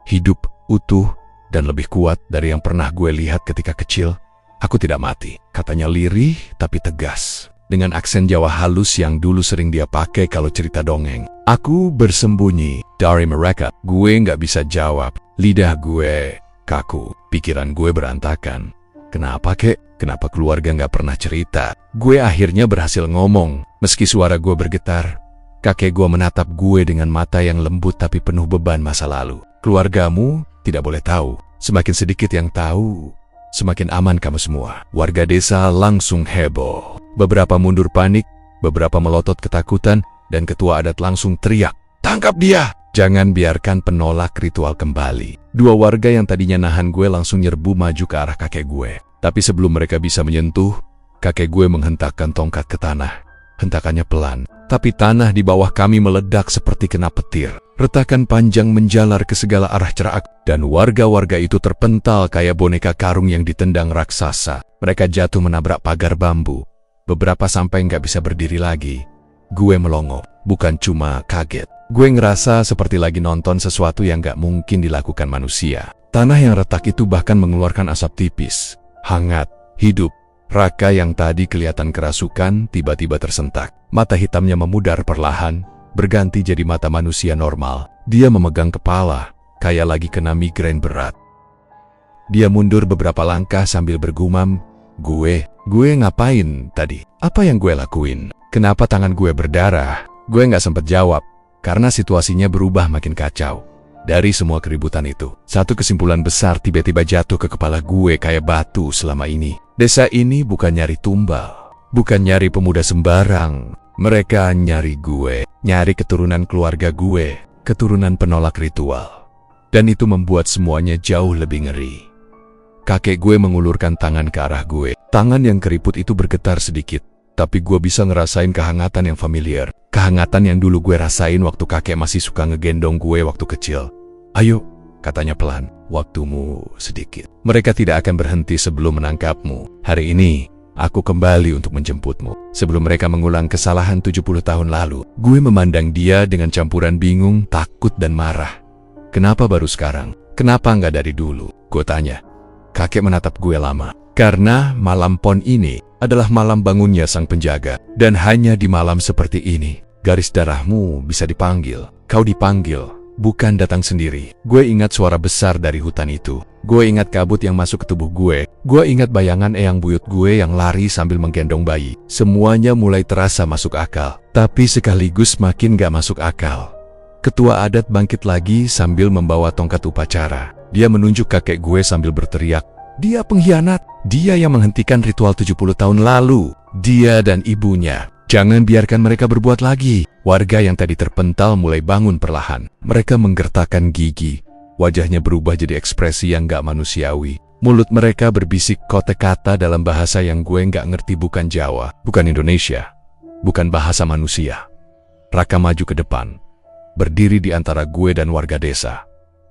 Hidup, utuh, dan lebih kuat dari yang pernah gue lihat ketika kecil. Aku tidak mati, katanya lirih tapi tegas. Dengan aksen Jawa halus yang dulu sering dia pakai kalau cerita dongeng. Aku bersembunyi dari mereka. Gue nggak bisa jawab. Lidah gue kaku. Pikiran gue berantakan. Kenapa kek? Kenapa keluarga nggak pernah cerita? Gue akhirnya berhasil ngomong. Meski suara gue bergetar, kakek gue menatap gue dengan mata yang lembut tapi penuh beban masa lalu. Keluargamu tidak boleh tahu. Semakin sedikit yang tahu, semakin aman kamu semua. Warga desa langsung heboh. Beberapa mundur panik, beberapa melotot ketakutan, dan ketua adat langsung teriak, "Tangkap dia! Jangan biarkan penolak ritual kembali." Dua warga yang tadinya nahan gue langsung nyerbu maju ke arah kakek gue. Tapi sebelum mereka bisa menyentuh, kakek gue menghentakkan tongkat ke tanah. Hentakannya pelan, tapi tanah di bawah kami meledak seperti kena petir. Retakan panjang menjalar ke segala arah cerak, dan warga-warga itu terpental kayak boneka karung yang ditendang raksasa. Mereka jatuh menabrak pagar bambu. Beberapa sampai nggak bisa berdiri lagi. Gue melongo, bukan cuma kaget. Gue ngerasa seperti lagi nonton sesuatu yang nggak mungkin dilakukan manusia. Tanah yang retak itu bahkan mengeluarkan asap tipis, hangat, hidup. Raka yang tadi kelihatan kerasukan tiba-tiba tersentak. Mata hitamnya memudar perlahan, berganti jadi mata manusia normal. Dia memegang kepala, kayak lagi kena migrain berat. Dia mundur beberapa langkah sambil bergumam, Gue ngapain tadi? Apa yang gue lakuin? Kenapa tangan gue berdarah? Gue nggak sempet jawab, karena situasinya berubah makin kacau. Dari semua keributan itu, satu kesimpulan besar tiba-tiba jatuh ke kepala gue kayak batu selama ini. Desa ini bukan nyari tumbal, bukan nyari pemuda sembarang. Mereka nyari gue, nyari keturunan keluarga gue, keturunan penolak ritual. Dan itu membuat semuanya jauh lebih ngeri. Kakek gue mengulurkan tangan ke arah gue. Tangan yang keriput itu bergetar sedikit, tapi gue bisa ngerasain kehangatan yang familiar. Kehangatan yang dulu gue rasain waktu kakek masih suka ngegendong gue waktu kecil. "Ayo," katanya pelan, "waktumu sedikit. Mereka tidak akan berhenti sebelum menangkapmu. Hari ini, aku kembali untuk menjemputmu." Sebelum mereka mengulang kesalahan 70 tahun lalu, gue memandang dia dengan campuran bingung, takut, dan marah. "Kenapa baru sekarang? Kenapa nggak dari dulu?" Gue tanya. Kakek menatap gue lama. Karena malam pon ini adalah malam bangunnya sang penjaga. Dan hanya di malam seperti ini, garis darahmu bisa dipanggil. Kau dipanggil, bukan datang sendiri. Gue ingat suara besar dari hutan itu. Gue ingat kabut yang masuk ke tubuh gue. Gue ingat bayangan eyang buyut gue yang lari sambil menggendong bayi. Semuanya mulai terasa masuk akal. Tapi sekaligus makin gak masuk akal. Ketua adat bangkit lagi sambil membawa tongkat upacara. Dia menunjuk kakek gue sambil berteriak, "Dia pengkhianat! Dia yang menghentikan ritual 70 tahun lalu! Dia dan ibunya! Jangan biarkan mereka berbuat lagi!" Warga yang tadi terpental mulai bangun perlahan. Mereka menggertakkan gigi. Wajahnya berubah jadi ekspresi yang gak manusiawi. Mulut mereka berbisik kata-kata dalam bahasa yang gue gak ngerti, bukan Jawa, bukan Indonesia, bukan bahasa manusia. Raka maju ke depan, berdiri di antara gue dan warga desa.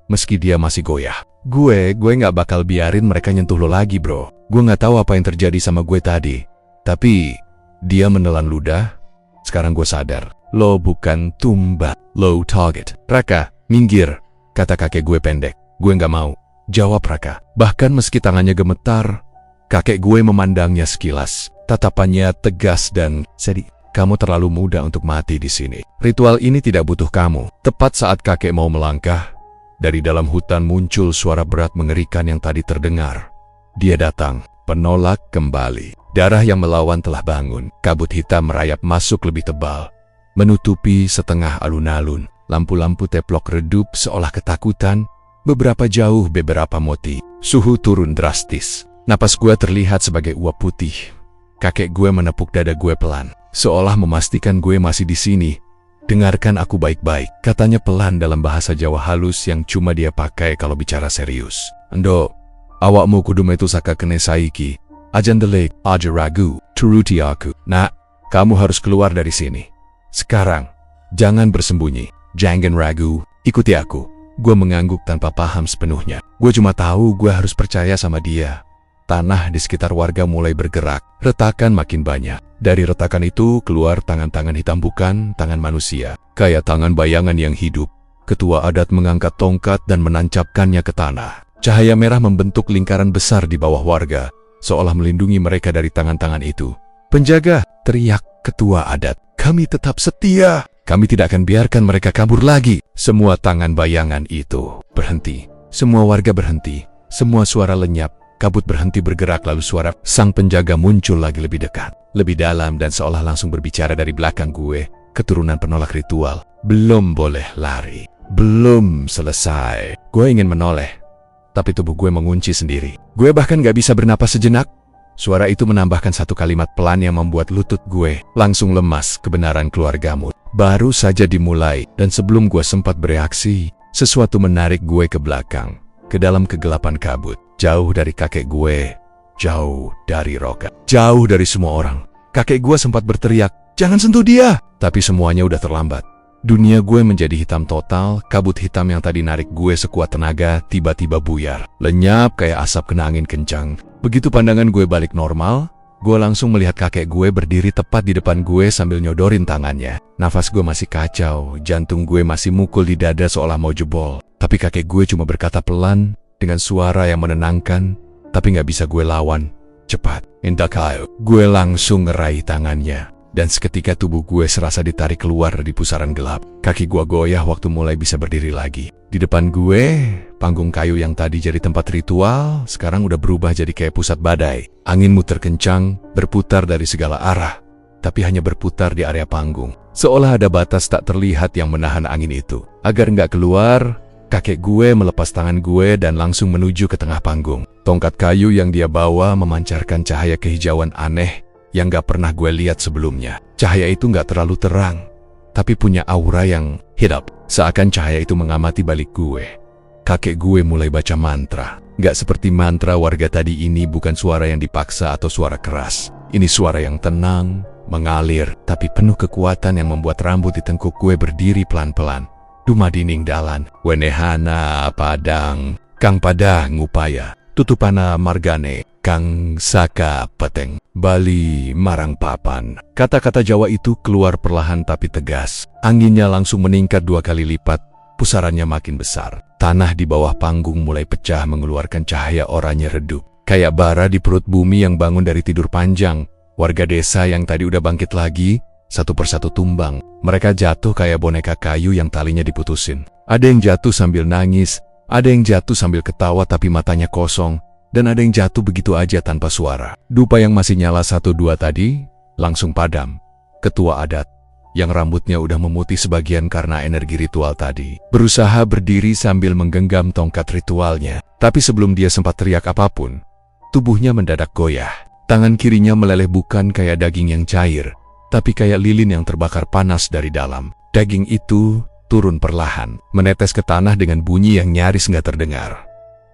Meski dia masih goyah, gue gak bakal biarin mereka nyentuh lo lagi, bro. Gue gak tahu apa yang terjadi sama gue tadi. Tapi, dia menelan ludah. Sekarang gue sadar, lo bukan tumba, lo target. "Raka, minggir," kata kakek gue pendek. Gue gak mau, jawab Raka. Bahkan meski tangannya gemetar, kakek gue memandangnya sekilas. Tatapannya tegas dan sedih. "Kamu terlalu muda untuk mati di sini. Ritual ini tidak butuh kamu." Tepat saat kakek mau melangkah, dari dalam hutan muncul suara berat mengerikan yang tadi terdengar. Dia datang, penolak kembali. Darah yang melawan telah bangun. Kabut hitam merayap masuk lebih tebal, menutupi setengah alun-alun. Lampu-lampu teplok redup seolah ketakutan. Beberapa jauh beberapa moti. Suhu turun drastis. Napas gue terlihat sebagai uap putih. Kakek gue menepuk dada gue pelan, seolah memastikan gue masih di sini. Dengarkan aku baik-baik, katanya pelan dalam bahasa Jawa halus yang cuma dia pakai kalau bicara serius. Endo, awakmu kudu metu saka kene saiki. Ajan delek, aja ragu, turuti aku. Nak, kamu harus keluar dari sini. Sekarang, jangan bersembunyi, jangan ragu, ikuti aku. Gue mengangguk tanpa paham sepenuhnya. Gue cuma tahu gue harus percaya sama dia. Tanah di sekitar warga mulai bergerak, retakan makin banyak. Dari retakan itu keluar tangan-tangan hitam, bukan tangan manusia, kayak tangan bayangan yang hidup. Ketua adat mengangkat tongkat dan menancapkannya ke tanah. Cahaya merah membentuk lingkaran besar di bawah warga, seolah melindungi mereka dari tangan-tangan itu. Penjaga, teriak ketua adat, kami tetap setia. Kami tidak akan biarkan mereka kabur lagi. Semua tangan bayangan itu berhenti. Semua warga berhenti. Semua suara lenyap. Kabut berhenti bergerak, lalu suara sang penjaga muncul lagi lebih dekat, lebih dalam, dan seolah langsung berbicara dari belakang gue. Keturunan penolak ritual. Belum boleh lari. Belum selesai. Gue ingin menoleh, tapi tubuh gue mengunci sendiri. Gue bahkan gak bisa bernapas sejenak. Suara itu menambahkan satu kalimat pelan yang membuat lutut gue langsung lemas. Kebenaran keluargamu baru saja dimulai, dan sebelum gue sempat bereaksi, sesuatu menarik gue ke belakang, ke dalam kegelapan kabut. Jauh dari kakek gue, jauh dari Roka, jauh dari semua orang. Kakek gue sempat berteriak, jangan sentuh dia! Tapi semuanya udah terlambat. Dunia gue menjadi hitam total. Kabut hitam yang tadi narik gue sekuat tenaga tiba-tiba buyar, lenyap kayak asap kena angin kencang. Begitu pandangan gue balik normal, gue langsung melihat kakek gue berdiri tepat di depan gue sambil nyodorin tangannya. Nafas gue masih kacau, jantung gue masih mukul di dada seolah mau jebol. Tapi kakek gue cuma berkata pelan, dengan suara yang menenangkan, tapi gak bisa gue lawan. Cepat, minta kau. Gue langsung ngeraih tangannya, dan seketika tubuh gue serasa ditarik keluar dari pusaran gelap. Kaki gue goyah waktu mulai bisa berdiri lagi. Di depan gue, panggung kayu yang tadi jadi tempat ritual, sekarang udah berubah jadi kayak pusat badai. Angin muter kencang, berputar dari segala arah, tapi hanya berputar di area panggung. Seolah ada batas tak terlihat yang menahan angin itu. Agar nggak keluar, kakek gue melepas tangan gue dan langsung menuju ke tengah panggung. Tongkat kayu yang dia bawa memancarkan cahaya kehijauan aneh yang gak pernah gue lihat sebelumnya. Cahaya itu gak terlalu terang, tapi punya aura yang hidup. Seakan cahaya itu mengamati balik gue. Kakek gue mulai baca mantra. Gak seperti mantra warga tadi, ini bukan suara yang dipaksa atau suara keras. Ini suara yang tenang, mengalir, tapi penuh kekuatan yang membuat rambut di tengkuk gue berdiri pelan-pelan. Dumadining dalan, wenehana padang, kang pada ngupaya, tutupana margane, kang saka peteng, bali marang papan. Kata-kata Jawa itu keluar perlahan tapi tegas. Anginnya langsung meningkat 2 kali lipat, pusarannya makin besar. Tanah di bawah panggung mulai pecah mengeluarkan cahaya oranye redup. Kayak bara di perut bumi yang bangun dari tidur panjang. Warga desa yang tadi udah bangkit lagi, satu persatu tumbang. Mereka jatuh kayak boneka kayu yang talinya diputusin. Ada yang jatuh sambil nangis, ada yang jatuh sambil ketawa tapi matanya kosong, dan ada yang jatuh begitu aja tanpa suara. Dupa yang masih nyala 1-2 tadi langsung padam. Ketua adat, yang rambutnya udah memutih sebagian karena energi ritual tadi, berusaha berdiri sambil menggenggam tongkat ritualnya. Tapi sebelum dia sempat teriak apapun, tubuhnya mendadak goyah. Tangan kirinya meleleh, bukan kayak daging yang cair, tapi kayak lilin yang terbakar panas dari dalam. Daging itu turun perlahan, menetes ke tanah dengan bunyi yang nyaris nggak terdengar.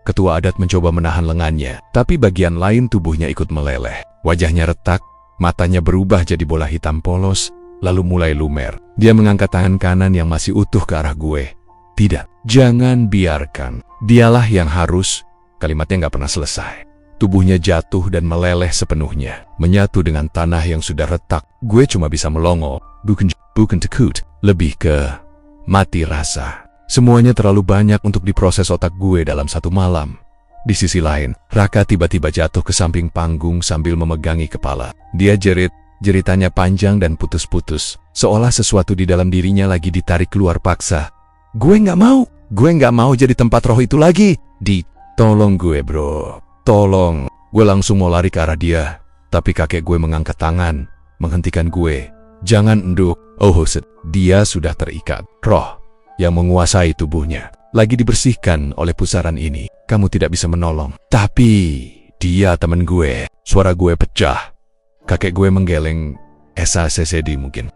Ketua adat mencoba menahan lengannya, tapi bagian lain tubuhnya ikut meleleh. Wajahnya retak, matanya berubah jadi bola hitam polos, lalu mulai lumer. Dia mengangkat tangan kanan yang masih utuh ke arah gue. Tidak, jangan biarkan. Dialah yang harus. Kalimatnya nggak pernah selesai. Tubuhnya jatuh dan meleleh sepenuhnya, menyatu dengan tanah yang sudah retak. Gue cuma bisa melongo, bukan takut, lebih ke mati rasa. Semuanya terlalu banyak untuk diproses otak gue dalam satu malam. Di sisi lain, Raka tiba-tiba jatuh ke samping panggung sambil memegangi kepala. Dia jerit, jeritannya panjang dan putus-putus, seolah sesuatu di dalam dirinya lagi ditarik keluar paksa. Gue nggak mau jadi tempat roh itu lagi. Tolong gue bro. Tolong. Gue langsung mau lari ke arah dia, tapi kakek gue mengangkat tangan, menghentikan gue. Jangan enduk. Oh, dia sudah terikat. Roh yang menguasai tubuhnya lagi dibersihkan oleh pusaran ini. Kamu tidak bisa menolong. Tapi dia teman gue. Suara gue pecah. Kakek gue menggeleng. SACCD mungkin.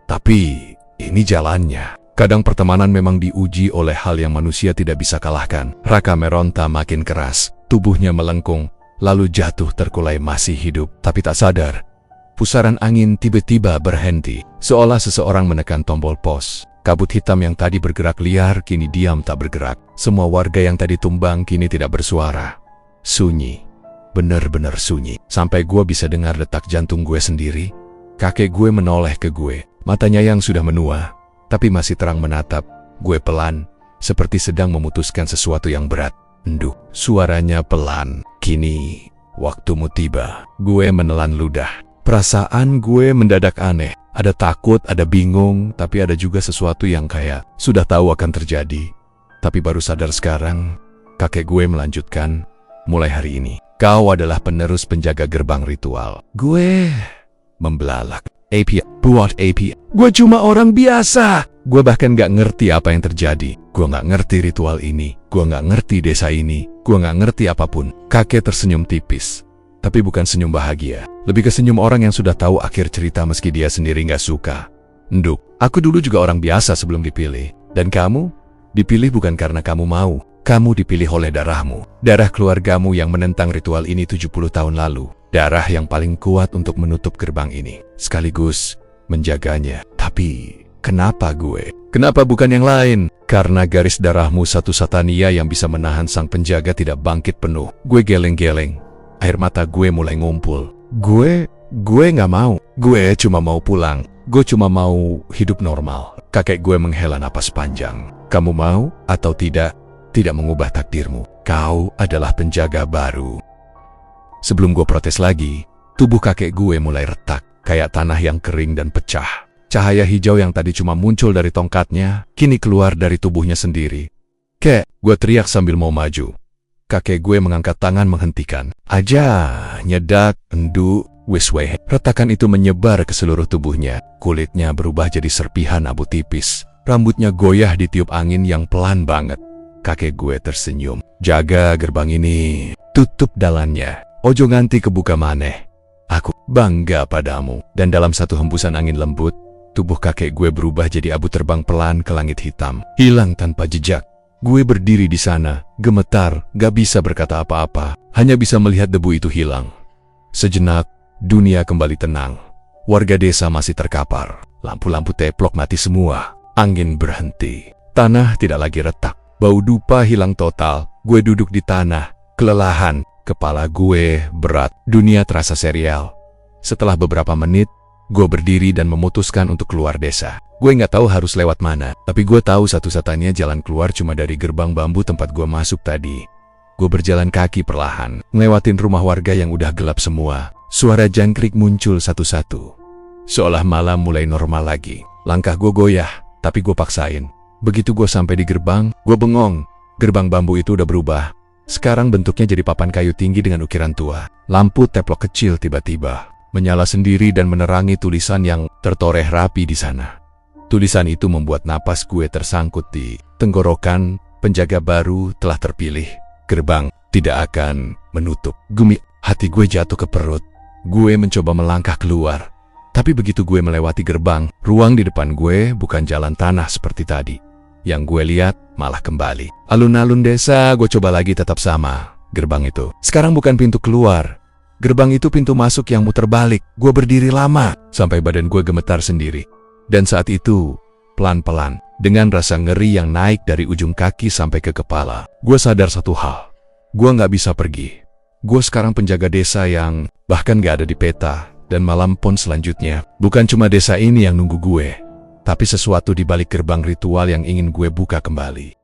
Tapi ini jalannya. Kadang pertemanan memang diuji oleh hal yang manusia tidak bisa kalahkan. Raka meronta makin keras. Tubuhnya melengkung. Lalu jatuh terkulai masih hidup. Tapi tak sadar. Pusaran angin tiba-tiba berhenti. Seolah seseorang menekan tombol pos. Kabut hitam yang tadi bergerak liar kini diam tak bergerak. Semua warga yang tadi tumbang kini tidak bersuara. Sunyi. Benar-benar sunyi. Sampai gue bisa dengar detak jantung gue sendiri. Kakek gue menoleh ke gue. Matanya yang sudah menua. Tapi masih terang menatap. Gue pelan. Seperti sedang memutuskan sesuatu yang berat. Enduk. Suaranya pelan. Kini, waktumu tiba. Gue menelan ludah. Perasaan gue mendadak aneh. Ada takut, ada bingung, tapi ada juga sesuatu yang kayak sudah tahu akan terjadi. Tapi baru sadar sekarang, kakek gue melanjutkan, mulai hari ini, kau adalah penerus penjaga gerbang ritual. Gue membelalak. Buat AP. Gue cuma orang biasa. Gue bahkan gak ngerti apa yang terjadi. Gue gak ngerti ritual ini. Gue gak ngerti desa ini. Gue gak ngerti apapun. Kakek tersenyum tipis. Tapi bukan senyum bahagia. Lebih ke senyum orang yang sudah tahu akhir cerita meski dia sendiri gak suka. Enduk, aku dulu juga orang biasa sebelum dipilih. Dan kamu? Dipilih bukan karena kamu mau. Kamu dipilih oleh darahmu. Darah keluargamu yang menentang ritual ini 70 tahun lalu. Darah yang paling kuat untuk menutup gerbang ini. Sekaligus menjaganya. Tapi kenapa gue? Kenapa bukan yang lain? Karena garis darahmu satu Satania yang bisa menahan sang penjaga tidak bangkit penuh. Gue geleng-geleng. Air mata gue mulai ngumpul. Gue gak mau. Gue cuma mau pulang. Gue cuma mau hidup normal. Kakek gue menghela napas panjang. Kamu mau atau tidak mengubah takdirmu. Kau adalah penjaga baru. Sebelum gue protes lagi, tubuh kakek gue mulai retak. Kayak tanah yang kering dan pecah. Cahaya hijau yang tadi cuma muncul dari tongkatnya, kini keluar dari tubuhnya sendiri. Kek, gue teriak sambil mau maju. Kakek gue mengangkat tangan menghentikan. Aja, nyedak, enduk, wisweh. Retakan itu menyebar ke seluruh tubuhnya. Kulitnya berubah jadi serpihan abu tipis. Rambutnya goyah ditiup angin yang pelan banget. Kakek gue tersenyum. Jaga gerbang ini. Tutup dalannya. Ojo nganti kebuka maneh. Aku bangga padamu. Dan dalam satu hembusan angin lembut, tubuh kakek gue berubah jadi abu terbang pelan ke langit hitam. Hilang tanpa jejak. Gue berdiri di sana, gemetar, gak bisa berkata apa-apa. Hanya bisa melihat debu itu hilang. Sejenak, dunia kembali tenang. Warga desa masih terkapar. Lampu-lampu teplok mati semua. Angin berhenti. Tanah tidak lagi retak. Bau dupa hilang total. Gue duduk di tanah, kelelahan. Kepala gue berat. Dunia terasa serial. Setelah beberapa menit, gue berdiri dan memutuskan untuk keluar desa. Gue nggak tahu harus lewat mana, tapi gue tahu satu-satunya jalan keluar cuma dari gerbang bambu tempat gue masuk tadi. Gue berjalan kaki perlahan, ngelewatin rumah warga yang udah gelap semua. Suara jangkrik muncul satu-satu. Seolah malam mulai normal lagi. Langkah gue goyah, tapi gue paksain. Begitu gue sampai di gerbang, gue bengong. Gerbang bambu itu udah berubah. Sekarang bentuknya jadi papan kayu tinggi dengan ukiran tua. Lampu teplok kecil tiba-tiba menyala sendiri dan menerangi tulisan yang tertoreh rapi di sana. Tulisan itu membuat napas gue tersangkut di tenggorokan. Penjaga baru telah terpilih. Gerbang tidak akan menutup. Gumi, hati gue jatuh ke perut. Gue mencoba melangkah keluar. Tapi begitu gue melewati gerbang, ruang di depan gue bukan jalan tanah seperti tadi. Yang gue lihat malah kembali. Alun-alun desa gue coba lagi tetap sama. Gerbang itu sekarang bukan pintu keluar. Gerbang itu pintu masuk yang muter balik. Gue berdiri lama, sampai badan gue gemetar sendiri. Dan saat itu, pelan-pelan, dengan rasa ngeri yang naik dari ujung kaki sampai ke kepala, gue sadar satu hal. Gue gak bisa pergi. Gue sekarang penjaga desa yang bahkan gak ada di peta. Dan malam pon selanjutnya, bukan cuma desa ini yang nunggu gue, tapi sesuatu di balik gerbang ritual yang ingin gue buka kembali.